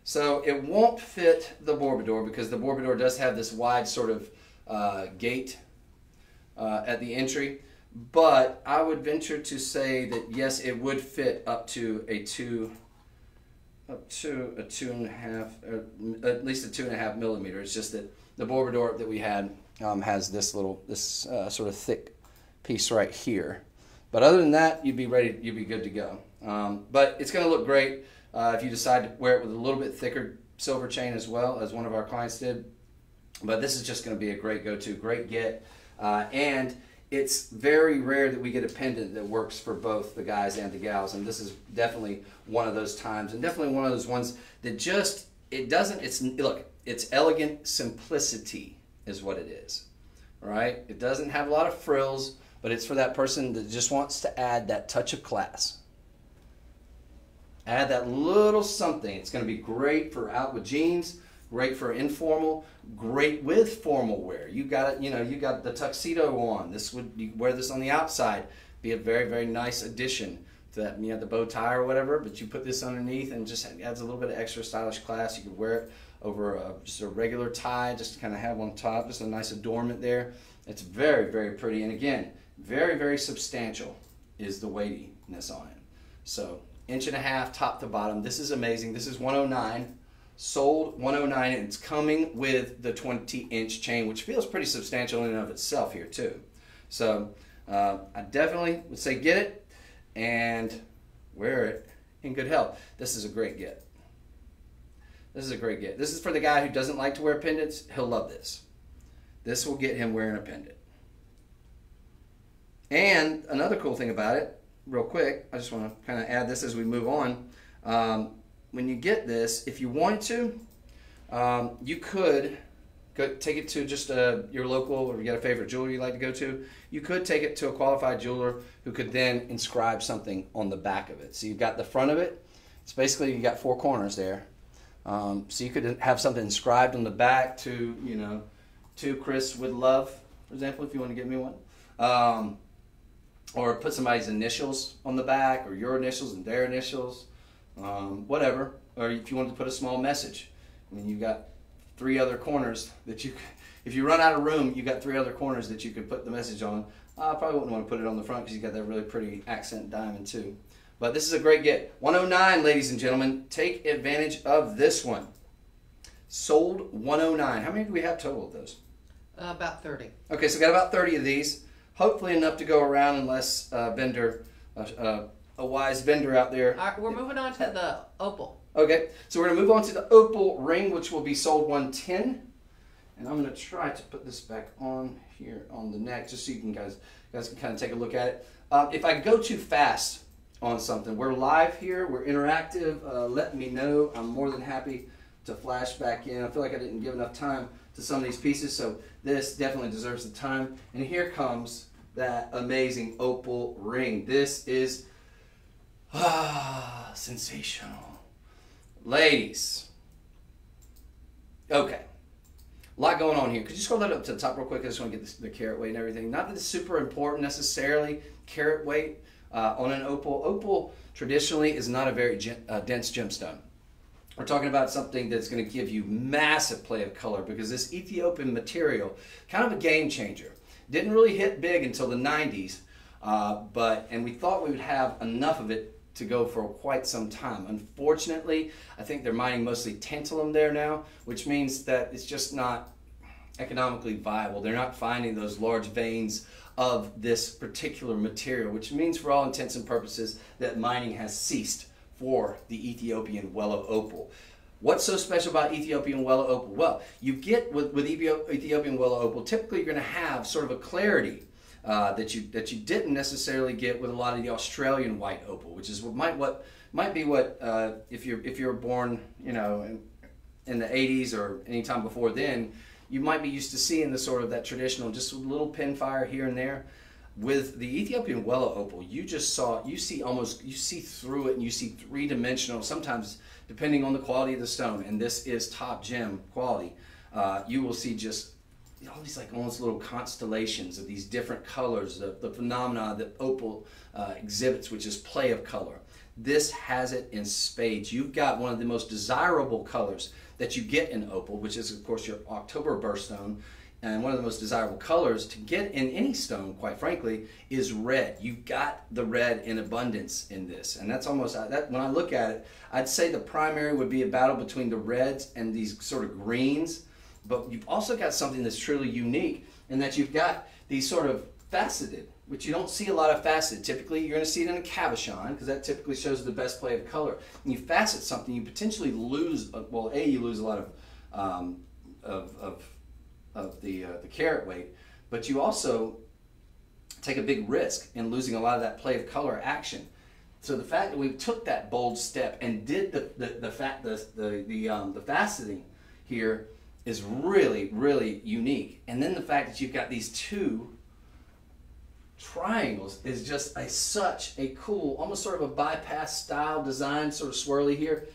So it won't fit the Bourbador because the Bourbador does have this wide sort of gate at the entry. But I would venture to say that yes, it would fit up to a 2.5, at least a 2.5 millimeter. It's just that the Bourbador that we had has this sort of thick piece right here. But other than that, you'd be good to go. But it's going to look great if you decide to wear it with a little bit thicker silver chain as well, as one of our clients did. But this is just going to be a great go-to, great get, and it's very rare that we get a pendant that works for both the guys and the gals, and this is definitely one of those times, and definitely one of those ones that just, it's elegant simplicity is what it is, right? It doesn't have a lot of frills, but it's for that person that just wants to add that touch of class. Add that little something. It's going to be great for out with jeans, great for informal, great with formal wear. You got it, you got the tuxedo on. You wear this on the outside, be a very, very nice addition to that. You have the bow tie or whatever, but you put this underneath and just adds a little bit of extra stylish class. You could wear it over just a regular tie, just to kind of have on top, just a nice adornment there. It's very, very pretty, and again, very, very substantial is the weightiness on it. So 1.5 inches top to bottom. This is amazing. This is 109. Sold 109, and it's coming with the 20-inch chain, which feels pretty substantial in and of itself here too. So I definitely would say get it and wear it in good health. This is a great get. This is a great get. This is for the guy who doesn't like to wear pendants. He'll love this. This will get him wearing a pendant. And another cool thing about it, real quick, I just want to kind of add this as we move on. When you get this, if you wanted to, you could take it to just your local, or you got a favorite jeweler you like to go to, you could take it to a qualified jeweler who could then inscribe something on the back of it. So you've got the front of it. It's basically, you got 4 corners there. So you could have something inscribed on the back to, to Chris with love, for example, if you want to give me one. Or put somebody's initials on the back, or your initials and their initials. Whatever, or if you want to put a small message. I mean, you've got 3 other corners that if you run out of room, you got 3 other corners that you could put the message on. I probably wouldn't want to put it on the front because you got that really pretty accent diamond too. But this is a great get. 109, ladies and gentlemen. Take advantage of this one. Sold 109. How many do we have total of those? About 30. Okay, so we got about 30 of these. Hopefully enough to go around, unless a wise vendor out there. All right, we're moving on to the opal. Okay, so we're going to move on to the opal ring, which will be sold 110. And I'm going to try to put this back on here on the neck, just so you guys can kind of take a look at it. If I go too fast on something, we're live here, we're interactive. Let me know. I'm more than happy to flash back in. I feel like I didn't give enough time to some of these pieces, so this definitely deserves the time. And here comes that amazing opal ring. This is sensational. Ladies. Okay. A lot going on here. Could you scroll that up to the top real quick? I just want to get the carat weight and everything. Not that it's super important necessarily, carat weight on an opal. Opal traditionally is not a very dense gemstone. We're talking about something that's going to give you massive play of color, because this Ethiopian material, kind of a game changer. Didn't really hit big until the 90s, and we thought we would have enough of it to go for quite some time. Unfortunately, I think they're mining mostly tantalum there now, which means that it's just not economically viable. They're not finding those large veins of this particular material, which means for all intents and purposes that mining has ceased for the Ethiopian Wellow opal. What's so special about Ethiopian Wellow opal? Well, you get with Ethiopian Wellow opal, typically you're going to have sort of a clarity that you didn't necessarily get with a lot of the Australian white opal, which is what might be what if you're born in the 80s or any time before then, you might be used to seeing the sort of that traditional, just a little pin fire here and there. With the Ethiopian Wellow opal, you see through it, and you see 3-dimensional, sometimes depending on the quality of the stone, and this is top gem quality, you will see just all these like almost little constellations of these different colors, the phenomena that opal exhibits, which is play of color. This has it in spades. You've got one of the most desirable colors that you get in opal, which is of course your October birthstone, and one of the most desirable colors to get in any stone, quite frankly, is red. You've got the red in abundance in this, and that's almost that. When I look at it, I'd say the primary would be a battle between the reds and these sort of greens, but you've also got something that's truly unique in that you've got these sort of faceted, which you don't see a lot of faceted. Typically, you're going to see it in a cabochon because that typically shows the best play of color. When you facet something, you potentially lose. Well, you lose a lot of the carat weight, but you also take a big risk in losing a lot of that play of color action. So the fact that we took that bold step and did the faceting here is really unique. And then the fact that you've got these two triangles is just such a cool, almost sort of a bypass style design, sort of swirly here.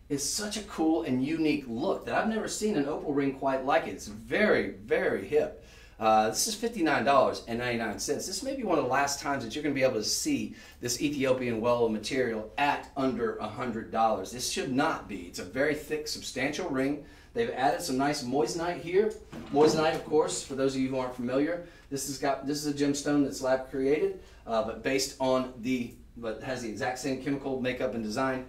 Is such a cool and unique look that I've never seen an opal ring quite like it. It's very hip. This is $59.99. This may be one of the last times that you're going to be able to see this Ethiopian wellow material at under $100. This should not be. It's a very thick, substantial ring. They've added some nice moissanite here. Moissanite, of course, for those of you who aren't familiar, this is a gemstone that's lab created, but based on but has the exact same chemical makeup and design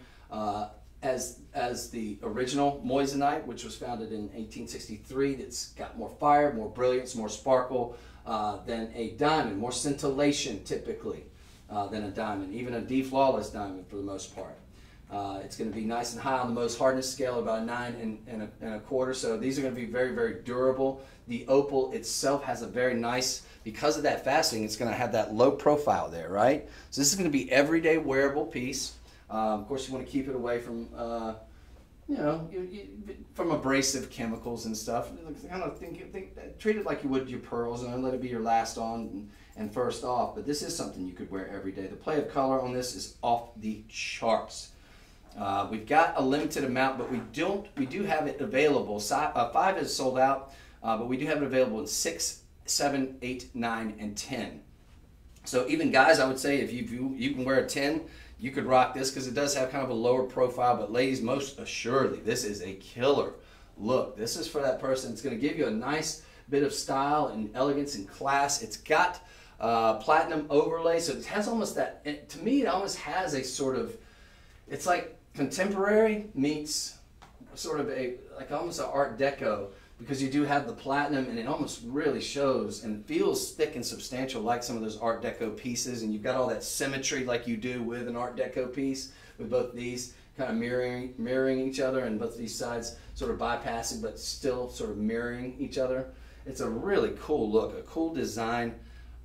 as the original moissanite, which was founded in 1863. That's got more fire, more brilliance, more sparkle than a diamond, more scintillation typically than a diamond, even a deflawless diamond for the most part. It's going to be nice and high on the most hardness scale, about a 9 and a quarter. So these are going to be very durable. The opal itself has a very nice, because of that faceting, it's going to have that low profile there, right? So this is going to be everyday wearable piece. Of course, you want to keep it away from, from abrasive chemicals and stuff. Kind of treat it like you would your pearls, and let it be your last on and first off. But this is something you could wear every day. The play of color on this is off the charts. We've got a limited amount, but we do have it available. 5 is sold out, but we do have it available in 6, 7, 8, 9, and 10. So even guys, I would say if you can wear a 10. You could rock this because it does have kind of a lower profile, but ladies, most assuredly, this is a killer look. This is for that person. It's going to give you a nice bit of style and elegance and class. It's got platinum overlay, so it has almost that, to me, it almost has a sort of, it's like contemporary meets sort of like almost an Art Deco, because you do have the platinum and it almost really shows and feels thick and substantial like some of those Art Deco pieces, and you've got all that symmetry like you do with an Art Deco piece, with both these kind of mirroring each other and both these sides sort of bypassing but still sort of mirroring each other. It's a really cool look, a cool design.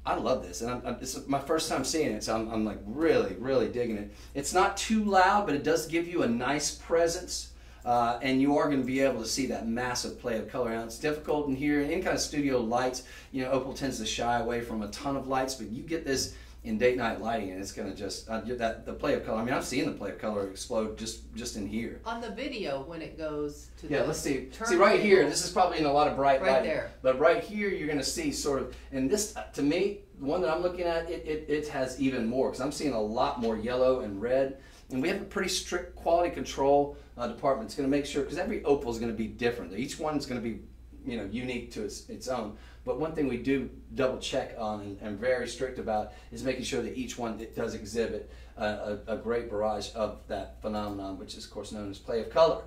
I love this, and it's my first time seeing it, so I'm like really digging it. It's not too loud, but it does give you a nice presence. And you are going to be able to see that massive play of color. Now, it's difficult in here, in kind of studio lights. Opal tends to shy away from a ton of lights, but you get this in date night lighting, and it's going to just the play of color. I mean, I've seen the play of color explode just in here. On the video, when it goes to let's see. See right here. This is probably in a lot of bright lighting. Right there. But right here, you're going to see sort of, and this to me, the one that I'm looking at, it has even more, because I'm seeing a lot more yellow and red. And we have a pretty strict quality control department. It's going to make sure, because every opal is going to be different. Each one is going to be, unique to its own. But one thing we do double check on and very strict about is making sure that each one does exhibit a great barrage of that phenomenon, which is of course known as play of color.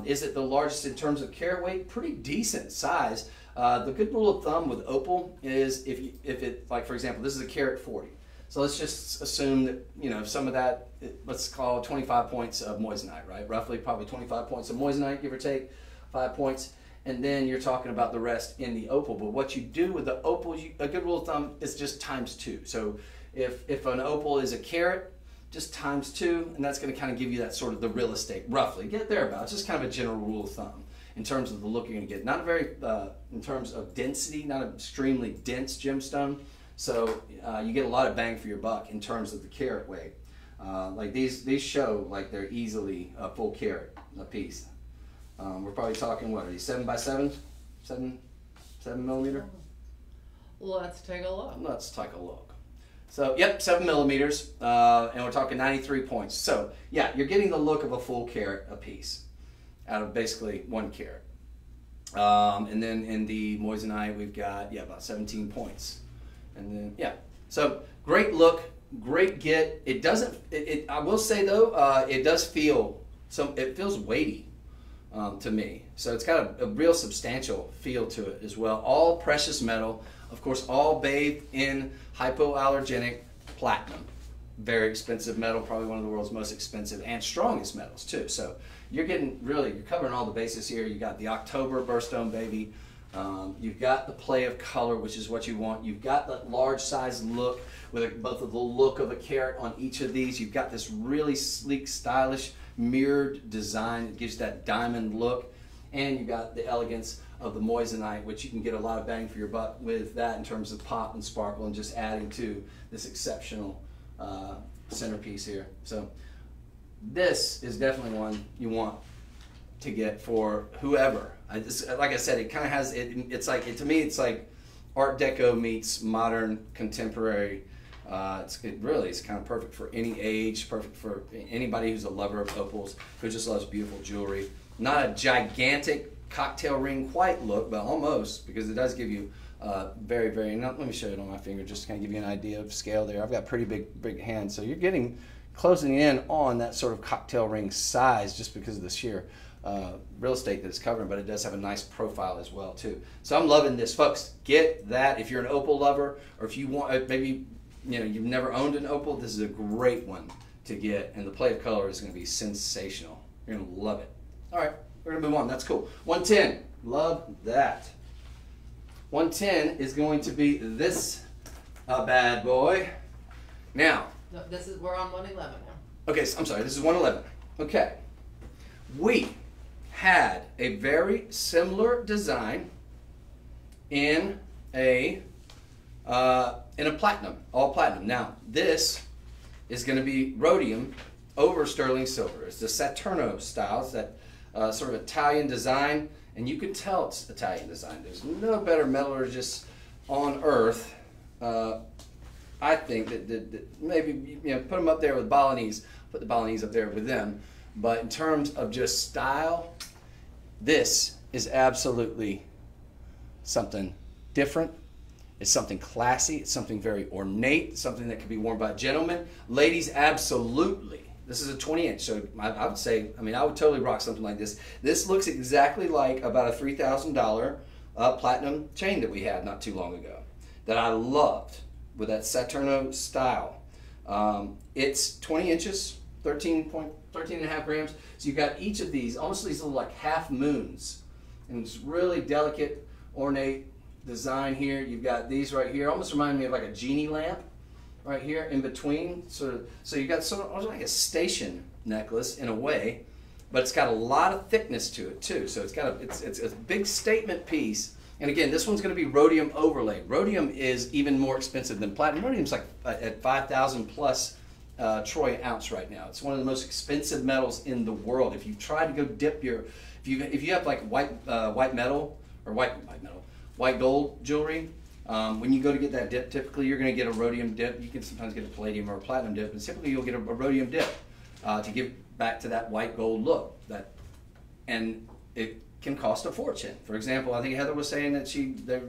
Is it the largest in terms of carat weight? Pretty decent size. The good rule of thumb with opal is if it, like for example, this is a carat 40. So let's just assume that, some of that, let's call 25 points of moissanite, right? Roughly probably 25 points of moissanite, give or take, 5 points. And then you're talking about the rest in the opal. But what you do with the opal, a good rule of thumb is just ×2. So if an opal is a carat, just ×2, and that's going to kind of give you that sort of the real estate, roughly. Get thereabouts, just kind of a general rule of thumb in terms of the look you're going to get. Not a very, in terms of density, not an extremely dense gemstone. So you get a lot of bang for your buck in terms of the carat weight. Like these show like they're easily a full carat a piece. We're probably talking, what are these, 7 by 7? 7 7mm. Let's take a look. Let's take a look. So, yep, 7mm, and we're talking 93 points. So, yeah, you're getting the look of a full carat apiece out of basically 1 carat. And then in the moissanite, we've got, yeah, about 17 points. And then, yeah, so great look, great get. It doesn't, I will say though, it does feel, it feels weighty to me. So it's got a real substantial feel to it as well. All precious metal. Of course, all bathed in hypoallergenic platinum. Very expensive metal, probably one of the world's most expensive and strongest metals too. So you're getting really, you're covering all the bases here. You got the October birthstone baby. You've got the play of color, which is what you want. You've got that large size look with both of the look of a carat on each of these. You've got this really sleek, stylish, mirrored design that gives that diamond look. And you've got the elegance of the moissanite, which you can get a lot of bang for your buck with that in terms of pop and sparkle and just adding to this exceptional centerpiece here. So this is definitely one you want to get for whoever. Like I said, it kind of has, it's like, to me, it's like Art Deco meets modern contemporary. It really is kind of perfect for any age, perfect for anybody who's a lover of opals, who just loves beautiful jewelry. Not a gigantic cocktail ring quite look, but almost, because it does give you very, very, let me show you it on my finger just to kind of give you an idea of scale there. I've got pretty big hands, so you're getting closing in on that sort of cocktail ring size just because of the sheer real estate that it's covering, but it does have a nice profile as well too. So I'm loving this, folks. Get that if you're an opal lover, or if you want, maybe you've never owned an opal, this is a great one to get, and the play of color is going to be sensational. You're going to love it. All right, we're going to move on. That's cool. 110, love that. 110 is going to be this bad boy. Now, No, we're on 111 now. okay, so I'm sorry, this is 111. Okay, we had a very similar design in a platinum, all platinum. Now, this is going to be rhodium over sterling silver. It's the Saturno style. It's that sort of Italian design, and you can tell it's Italian design. There's no better metallurgist on earth. I think that maybe put them up there with Balinese. Put the Balinese up there with them. But in terms of just style, this is absolutely something different. It's something classy. It's something very ornate. Something that can be worn by gentlemen. Ladies, absolutely. This is a 20-inch, so I would say, I would totally rock something like this. This looks exactly like about a $3,000 platinum chain that we had not too long ago that I loved with that Saturno style. It's 20 inches, 13.5 grams. So you've got each of these, almost these little like half moons. And it's really delicate, ornate design here. You've got these right here, almost remind me of like a genie lamp right here in between. So you've got sort of like a station necklace in a way, but it's got a lot of thickness to it too. So it's a big statement piece. And again, this one's going to be rhodium overlay. Rhodium is even more expensive than platinum. Rhodium's like at 5,000 plus troy ounce right now. It's one of the most expensive metals in the world. If you try to go dip your, if you have like white metal or white gold jewelry, when you go to get that dip, typically you're going to get a rhodium dip. You can sometimes get a palladium or a platinum dip, but typically you'll get a rhodium dip to give back to that white gold look. And it can cost a fortune. For example, I think Heather was saying that they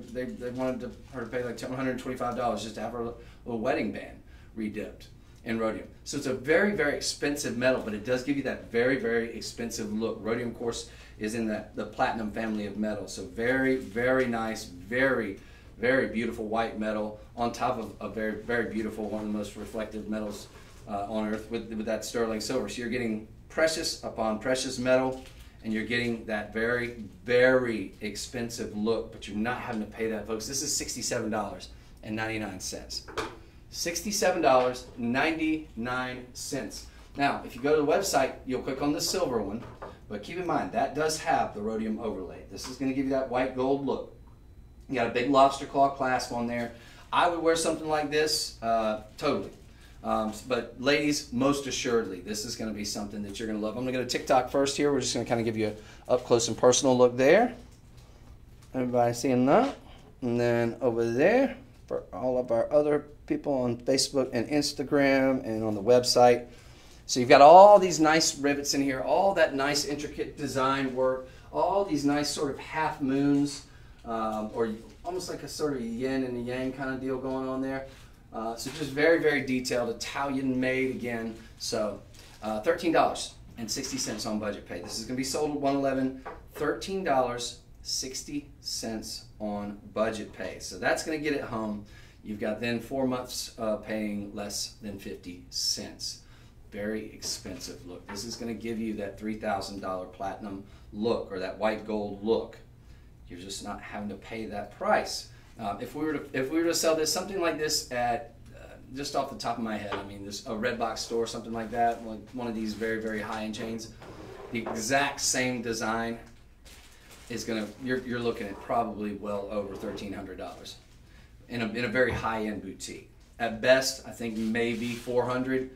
wanted her to pay like $125 just to have her little wedding band redipped in rhodium. So it's a very, very expensive metal, but it does give you that very, very expensive look. Rhodium, of course, is in the platinum family of metals. So very, very nice, very, very beautiful white metal on top of a very, very beautiful, one of the most reflective metals on earth with that sterling silver. So you're getting precious upon precious metal, and you're getting that very, very expensive look, but you're not having to pay that, folks. This is $67.99. $67.99. Now, if you go to the website, you'll click on the silver one, but keep in mind, that does have the rhodium overlay. This is going to give you that white gold look. You got a big lobster claw clasp on there. I would wear something like this, totally. But ladies, most assuredly, this is going to be something that you're going to love. I'm going to go to TikTok first here. We're just going to kind of give you an up close and personal look there. Everybody seeing that? And then over there, for all of our other people on Facebook and Instagram and on the website. So you've got all these nice rivets in here, all that nice intricate design work, all these nice sort of half moons, or almost like a sort of yin and a yang kind of deal going on there. So just very, very detailed, Italian made again. So $13.60 on budget pay. This is going to be sold at 111, $13.60 on budget pay. So that's going to get it home. You've got then 4 months paying less than 50 cents. Very expensive look. This is going to give you that $3,000 platinum look or that white gold look. You're just not having to pay that price. If we were to sell this, something like this at just off the top of my head, I mean, there's a red box store, something like that, one of these very, very high-end chains, the exact same design is gonna. You're looking at probably well over $1,300 in a very high-end boutique. At best, I think maybe $400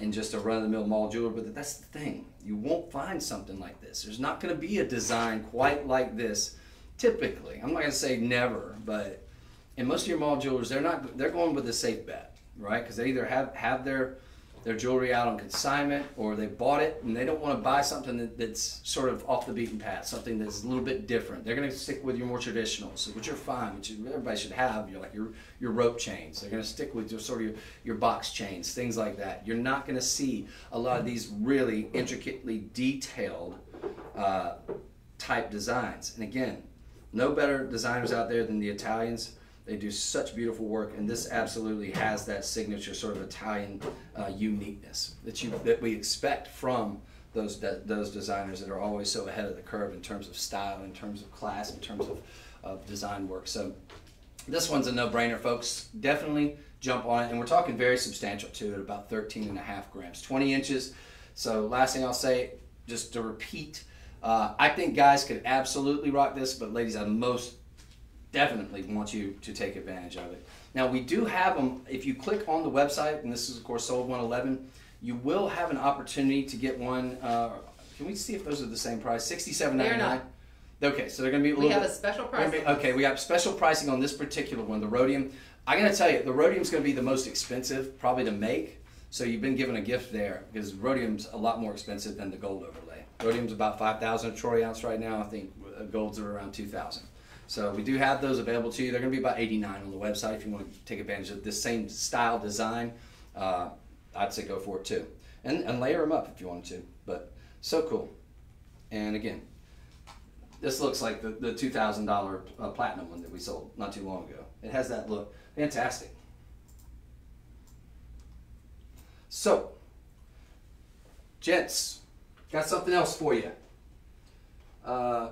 in just a run-of-the-mill mall jeweler. But that's the thing, you won't find something like this. There's not going to be a design quite like this. Typically, I'm not going to say never, but in most of your mall jewelers, they're going with a safe bet, right? Because they either have their jewelry out on consignment, or they bought it and they don't want to buy something that's sort of off the beaten path, something that's a little bit different. They're going to stick with your more traditionals, which are fine, which everybody should have. You're like your rope chains. They're going to stick with your box chains, things like that. You're not going to see a lot of these really intricately detailed type designs. And again, no better designers out there than the Italians. They do such beautiful work, and this absolutely has that signature sort of Italian uniqueness that we expect from those designers that are always so ahead of the curve in terms of style, in terms of class, in terms of design work. So this one's a no-brainer, folks. Definitely jump on it, and we're talking very substantial too, at about 13.5 grams, 20 inches. So last thing I'll say, just to repeat, I think guys could absolutely rock this, but ladies, I most definitely want you to take advantage of it. Now, we do have them. If you click on the website, and this is of course sold 111, you will have an opportunity to get one. Can we see if those are the same price? $67.99. They're not. Okay, so they're going to be a little bit. We have a special price. Okay, we got special pricing on this particular one, the rhodium. I got to tell you, the rhodium's going to be the most expensive probably to make. So you've been given a gift there, because rhodium's a lot more expensive than the gold overlay. Rhodium's about 5,000 a troy ounce right now. I think golds are around 2,000. So we do have those available to you. They're going to be about $89 on the website if you want to take advantage of this same style design. I'd say go for it too, and layer them up if you wanted to. But so cool. And again, this looks like the $2,000 platinum one that we sold not too long ago. It has that look. Fantastic. So, gents, got something else for you.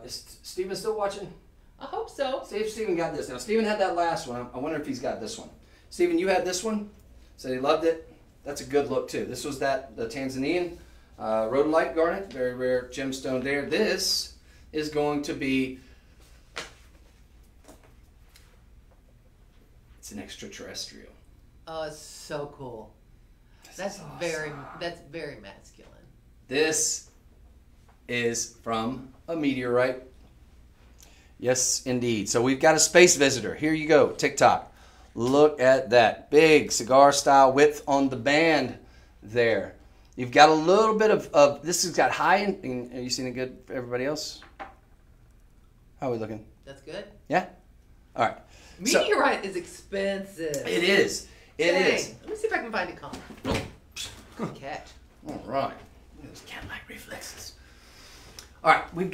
Is Steven still watching? I hope so. See if Steven got this. Now, Steven had that last one. I wonder if he's got this one. Steven, you had this one. Said he loved it. That's a good look, too. This was the Tanzanian rhodolite garnet. Very rare gemstone there. This is going to be... It's an extraterrestrial. Oh, it's so cool. That's awesome. very masculine. This is from a meteorite. Yes, indeed. So we've got a space visitor. Here you go, TikTok. Look at that big cigar-style width on the band there. You've got a little bit of this has got high end. Are you seeing it good for everybody else? How are we looking? That's good. Yeah? All right. Meteorite is expensive. It is. It is. Let me see if I can find a comb. Good catch. All right. Those cat-like reflexes. All right, I'm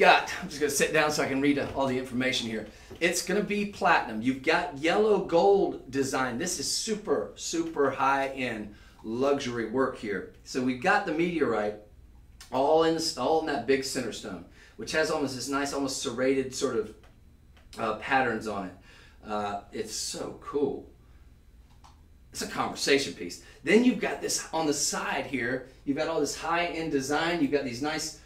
just going to sit down so I can read all the information here. It's going to be platinum. You've got yellow gold design. This is super, super high-end luxury work here. So we've got the meteorite all in that big center stone, which has almost this nice, almost serrated sort of patterns on it. It's so cool. It's a conversation piece. Then you've got this on the side here. You've got all this high-end design. You've got these nice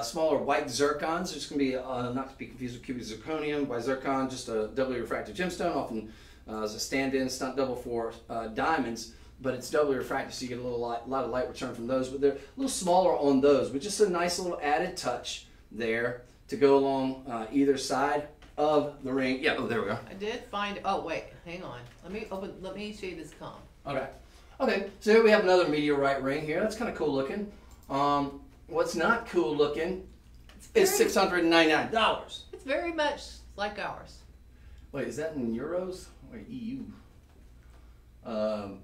smaller white zircons. It's going to be not to be confused with cubic zirconium. White zircon, just a doubly refractive gemstone, often as a stand-in stunt double for diamonds. But it's doubly refractive, so you get a lot of light return from those. But they're a little smaller on those, but just a nice little added touch there to go along either side. of the ring. Yeah, oh, there we go. I did find. Oh wait, hang on. Let me open. Let me show you this comb. Okay. Okay, so here we have another meteorite ring here. That's kind of cool looking. What's not cool looking is $699. It's very much like ours. Wait, is that in euros or EU? The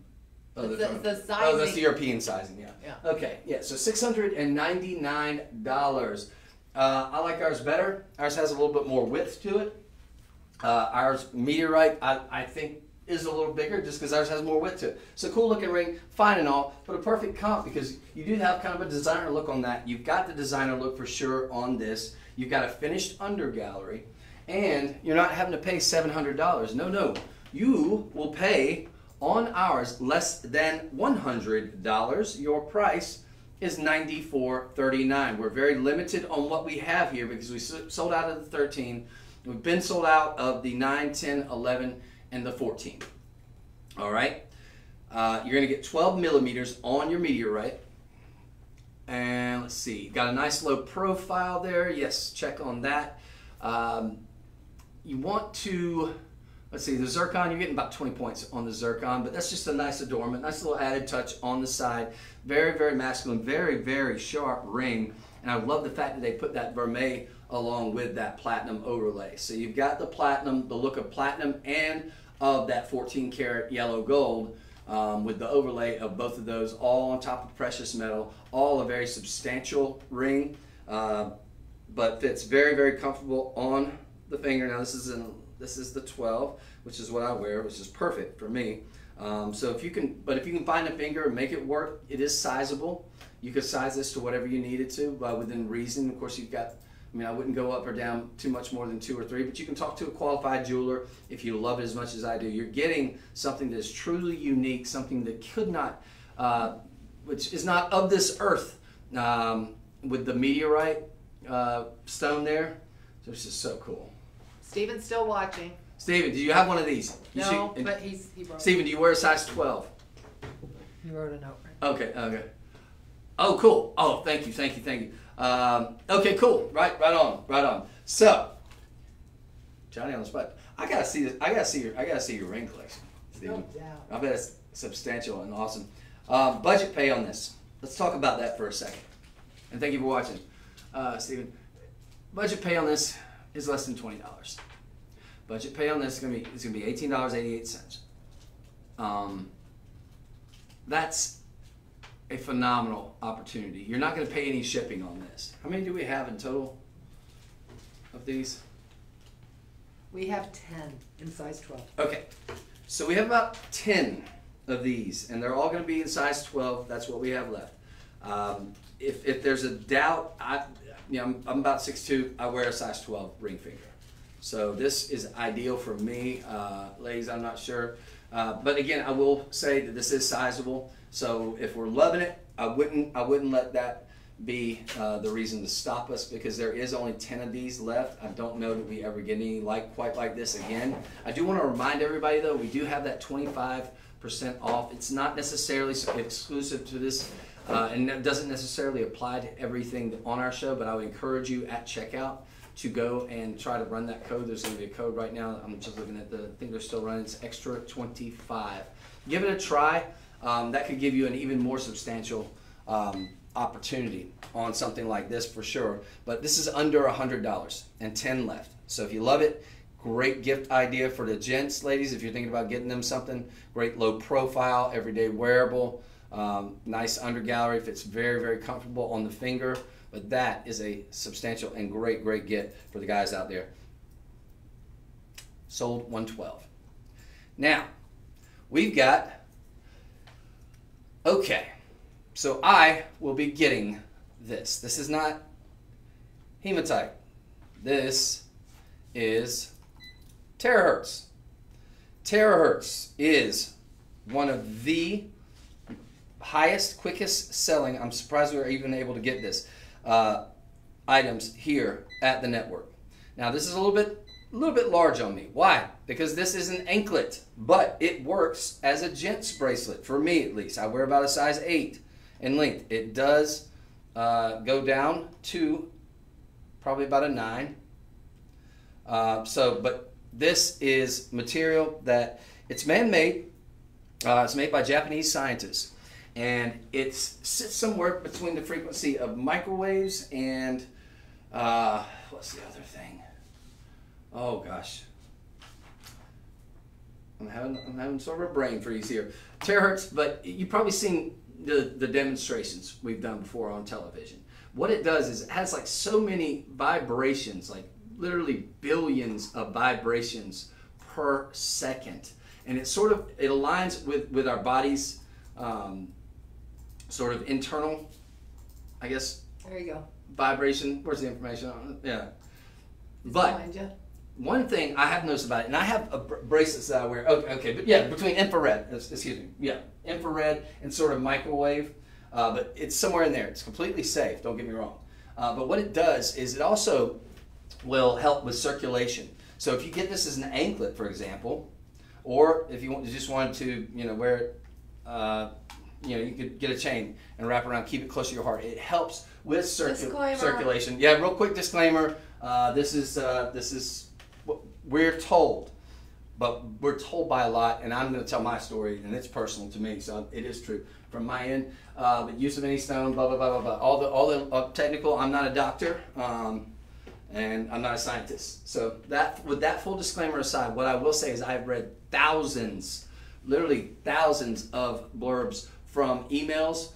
sizing. Oh, that's the European sizing, yeah. Yeah. Okay, yeah, so $699. I like ours better. Ours has a little bit more width to it. Ours meteorite, I think, is a little bigger just because ours has more width to it. So cool looking ring, fine and all, but a perfect comp because you do have kind of a designer look on that. You've got the designer look for sure on this. You've got a finished under gallery, and you're not having to pay $700. No, you will pay on ours less than $100. Your price is $94.39. We're very limited on what we have here because we sold out of the 13. We've been sold out of the 9, 10, 11, and the 14. All right. You're going to get 12 millimeters on your meteorite. And let's see. Got a nice low profile there. Yes, check on that. You want to, let's see, the zircon, you're getting about 20 points on the zircon, but that's just a nice adornment, nice little added touch on the side. Very, very masculine, very, very sharp ring. And I love the fact that they put that vermeil along with that platinum overlay. So you've got the platinum, the look of platinum and of that 14 karat yellow gold with the overlay of both of those all on top of precious metal, all a very substantial ring, but fits very, very comfortable on the finger. Now this is the 12, which is what I wear, which is perfect for me. So if you can find a finger and make it work, it is sizable. You could size this to whatever you need it to, within reason. Of course, you've got, I wouldn't go up or down too much more than 2 or 3, but you can talk to a qualified jeweler if you love it as much as I do. You're getting something that is truly unique, something that could not, which is not of this earth, with the meteorite stone there. So it's just so cool. Steven's still watching. Steven, do you have one of these? No, but he wrote. Steven, do you wear a size 12? He wrote a note. Right? Okay. Oh, cool. Oh, thank you. Okay, cool. Right on. So, Johnny on the spot. I gotta see this. I gotta see your ring collection, Steven. No doubt. I bet it's substantial and awesome. Budget pay on this. Let's talk about that for a second. And thank you for watching, Steven. Budget pay on this is less than $20. Budget pay on this is gonna be $18.88. That's a phenomenal opportunity. You're not going to pay any shipping on this. How many do we have in total of these? We have 10 in size 12. Okay, so we have about 10 of these, and they're all going to be in size 12. That's what we have left. If there's a doubt, I'm about 6'2". I wear a size 12 ring finger. So this is ideal for me. Ladies, I'm not sure. But again, I will say that this is sizable. So if we're loving it, I wouldn't let that be the reason to stop us, because there is only 10 of these left. I don't know that we ever get any quite like this again. I do want to remind everybody though, we do have that 25% off. It's not necessarily exclusive to this, and that doesn't necessarily apply to everything on our show, but I would encourage you at checkout to go and try to run that code. There's going to be a code right now. I'm just looking at I think they're still running. It's extra 25. Give it a try. That could give you an even more substantial opportunity on something like this for sure. But this is under $100 and 10 left. So if you love it, great gift idea for the gents, ladies. If you're thinking about getting them something, great low profile, everyday wearable, nice under gallery, fits very, very comfortable on the finger. But that is a substantial and great get for the guys out there. Sold 112. Now, we've got, okay, so I will be getting this. This is not hematite. This is terahertz. Terahertz is one of the highest, quickest selling, I'm surprised we were even able to get this, items here at the network. Now this is a little bit large on me. Why? Because this is an anklet, but it works as a gent's bracelet, for me at least. I wear about a size 8 in length. It does go down to probably about a 9. But this is material that it's man-made. It's made by Japanese scientists, and it sits somewhere between the frequency of microwaves and what's the other thing? Oh gosh, I'm having sort of a brain freeze here. Terahertz, but you've probably seen the demonstrations we've done before on television. What it does is it has like so many vibrations, like literally billions of vibrations per second, and it aligns with our body's sort of internal, I guess. There you go. Vibration. Where's the information on it? Yeah. But one thing I have noticed about it, and I have a bracelets that I wear. Okay, but yeah, between infrared, excuse me, yeah, infrared and sort of microwave, but it's somewhere in there. It's completely safe. Don't get me wrong. But what it does is it also will help with circulation. So if you get this as an anklet, for example, or if you just wanted to, wear it, you could get a chain and wrap it around, keep it close to your heart. It helps with circulation. Yeah, real quick disclaimer. This is what we're told, but we're told by a lot, and I'm going to tell my story, and it's personal to me, so it is true from my end. The use of any stone, blah blah blah blah blah. All the technical. I'm not a doctor, and I'm not a scientist. So with that full disclaimer aside, what I will say is I've read thousands, literally thousands of blurbs from emails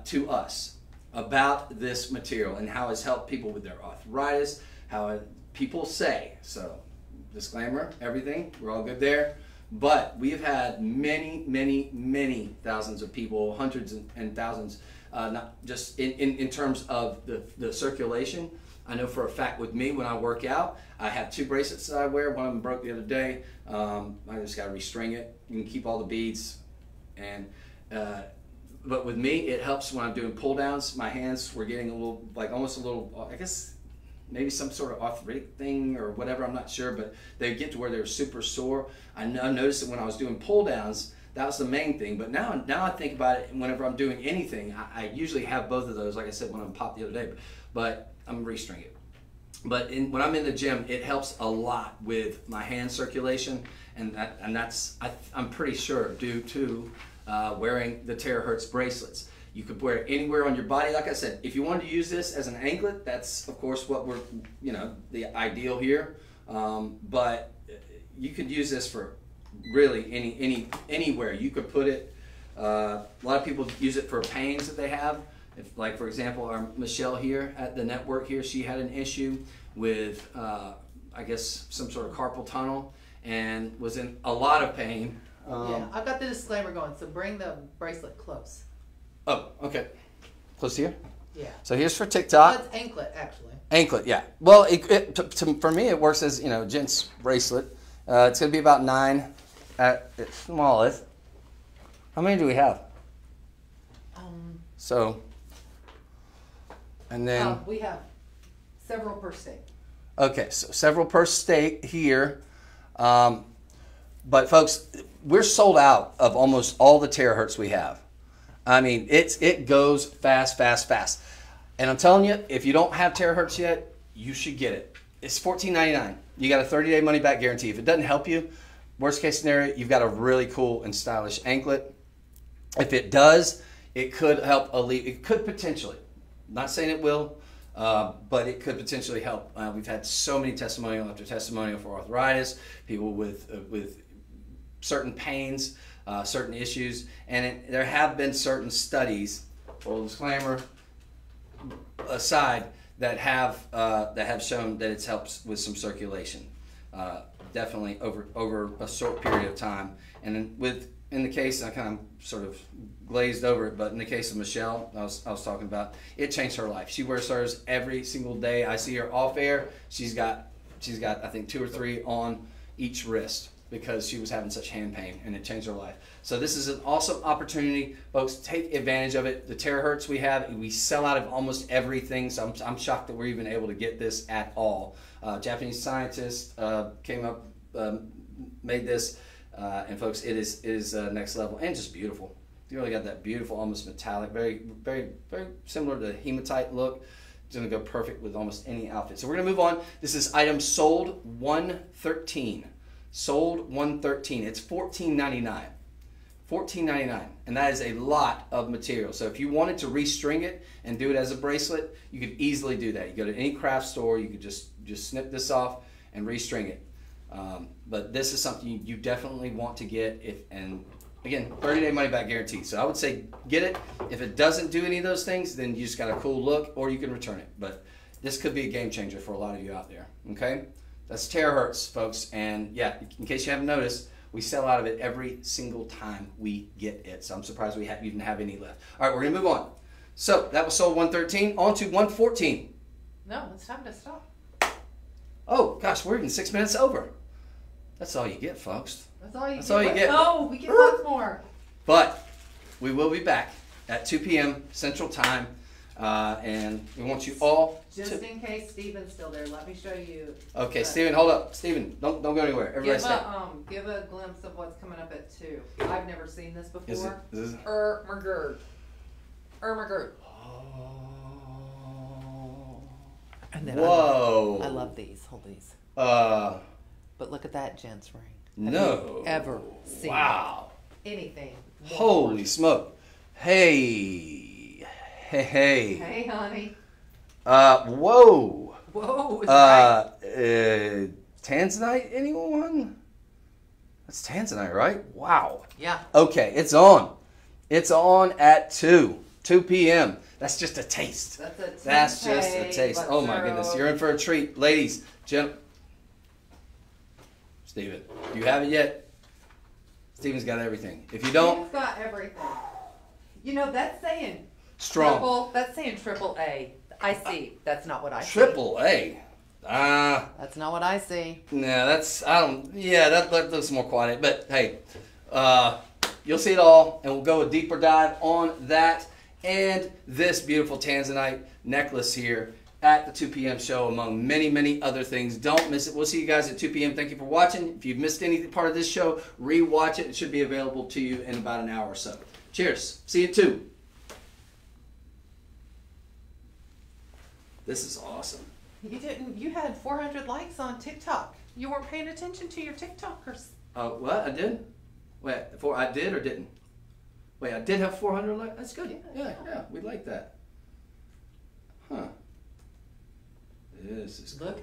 to us about this material and how it's helped people with their arthritis, how people say. So disclaimer, everything, we're all good there. But we've had many, many, many thousands of people, hundreds and thousands, not just in terms of the circulation. I know for a fact with me, when I work out, I have 2 bracelets that I wear. One of them broke the other day. I just got to restring it. You can keep all the beads. And but with me, it helps when I'm doing pull downs. My hands were getting a little, like almost a little, I guess, maybe some sort of arthritic thing or whatever, I'm not sure, but they get to where they're super sore. I noticed that when I was doing pull downs, that was the main thing. But now I think about it, whenever I'm doing anything, I usually have both of those, like I said, when I'm popped the other day, but I'm restring it. But when I'm in the gym, it helps a lot with my hand circulation, and that's I'm pretty sure due to wearing the terahertz bracelets. You could wear it anywhere on your body. Like I said, if you wanted to use this as an anklet, that's of course what we're, the ideal here. But you could use this for really anywhere. You could put it. A lot of people use it for pains that they have. If, like for example, our Michelle here at the network here, she had an issue with I guess some sort of carpal tunnel and was in a lot of pain. Yeah, I've got the disclaimer going, so bring the bracelet close. Oh, okay. Close here? Yeah. So here's for TikTok. Well, it's anklet, actually. Anklet, yeah. Well, for me, it works as, gent's bracelet. It's going to be about 9 at its smallest. How many do we have? And then... we have several per state. Okay, so several per state here. But folks, we're sold out of almost all the terahertz we have. I mean, it goes fast, fast, fast. And I'm telling you, if you don't have terahertz yet, you should get it. It's $14.99. You got a 30-day money-back guarantee. If it doesn't help you, worst case scenario, you've got a really cool and stylish anklet. If it does, it could help alleviate. It could potentially. I'm not saying it will, but it could potentially help. We've had so many testimonial after testimonial for arthritis, people with certain pains, certain issues, and there have been certain studies, full disclaimer aside, that have shown that it helps with some circulation, definitely over a short period of time. And in the case, I kind of sort of glazed over it, but in the case of Michelle, I was talking about, it changed her life. She wears hers every single day. I see her off air. She's got I think 2 or 3 on each wrist, because she was having such hand pain, and it changed her life. So this is an awesome opportunity, folks. Take advantage of it. The terahertz we have, we sell out of almost everything, so I'm shocked that we're even able to get this at all. Japanese scientists came up, made this, and folks, it is next level and just beautiful. You really got that beautiful, almost metallic, very, very, very similar to hematite look. It's going to go perfect with almost any outfit. So we're going to move on. This is item sold 113. Sold 113. It's $14.99. $14.99, and that is a lot of material. So if you wanted to restring it and do it as a bracelet, you could easily do that. You go to any craft store, you could just snip this off and restring it. But this is something you definitely want to get. And again, 30-day money-back guarantee. So I would say get it. If it doesn't do any of those things, then you just got a cool look, or you can return it. But this could be a game changer for a lot of you out there. Okay, that's terahertz, folks. And yeah, in case you haven't noticed, we sell out of it every single time we get it. So I'm surprised we even have any left. All right, we're going to move on. So that was sold 113. On to 114. No, it's time to stop. Oh, gosh, we're even 6 minutes over. That's all you get, folks. That's all you That's get. all you get. No, we get lots more. But we will be back at 2 p.m. Central Time. And we want you all Just in case Steven's still there, let me show you. Okay, Steven, hold up. Steven, don't go anywhere. Everybody stay. Give a glimpse of what's coming up at 2. I've never seen this before. Is it? Ermagerd. And then Whoa. I love these. Hold these. But look at that gents ring. Have No. you ever seen Wow. Anything. Holy smoke. Hey. Hey, honey. Whoa. Whoa, it's right. Tanzanite, anyone? That's Tanzanite, right? Wow. Yeah. Okay, it's on. It's on at 2 p.m. That's just a taste. That's just a taste. Oh my goodness, you're in for a treat. Ladies, gentlemen. Steven, do you have it yet? Steven's got everything. If you don't, Steven's got everything. You know, that's saying strong. That's saying triple A. I see. That's not what I see. Triple A. That's not what I see. No, that looks more quiet. But hey, you'll see it all, and we'll go a deeper dive on that and this beautiful Tanzanite necklace here at the 2 p.m. show, among many, many other things. Don't miss it. We'll see you guys at 2 p.m. Thank you for watching. If you've missed any part of this show, re-watch it. It should be available to you in about an hour or so. Cheers. See you at 2. This is awesome. You had 400 likes on TikTok. You weren't paying attention to your TikTokers. What? I did? Wait, I did or didn't? Wait, I did have 400 likes? That's good. Yeah, we like that. Huh. This is Look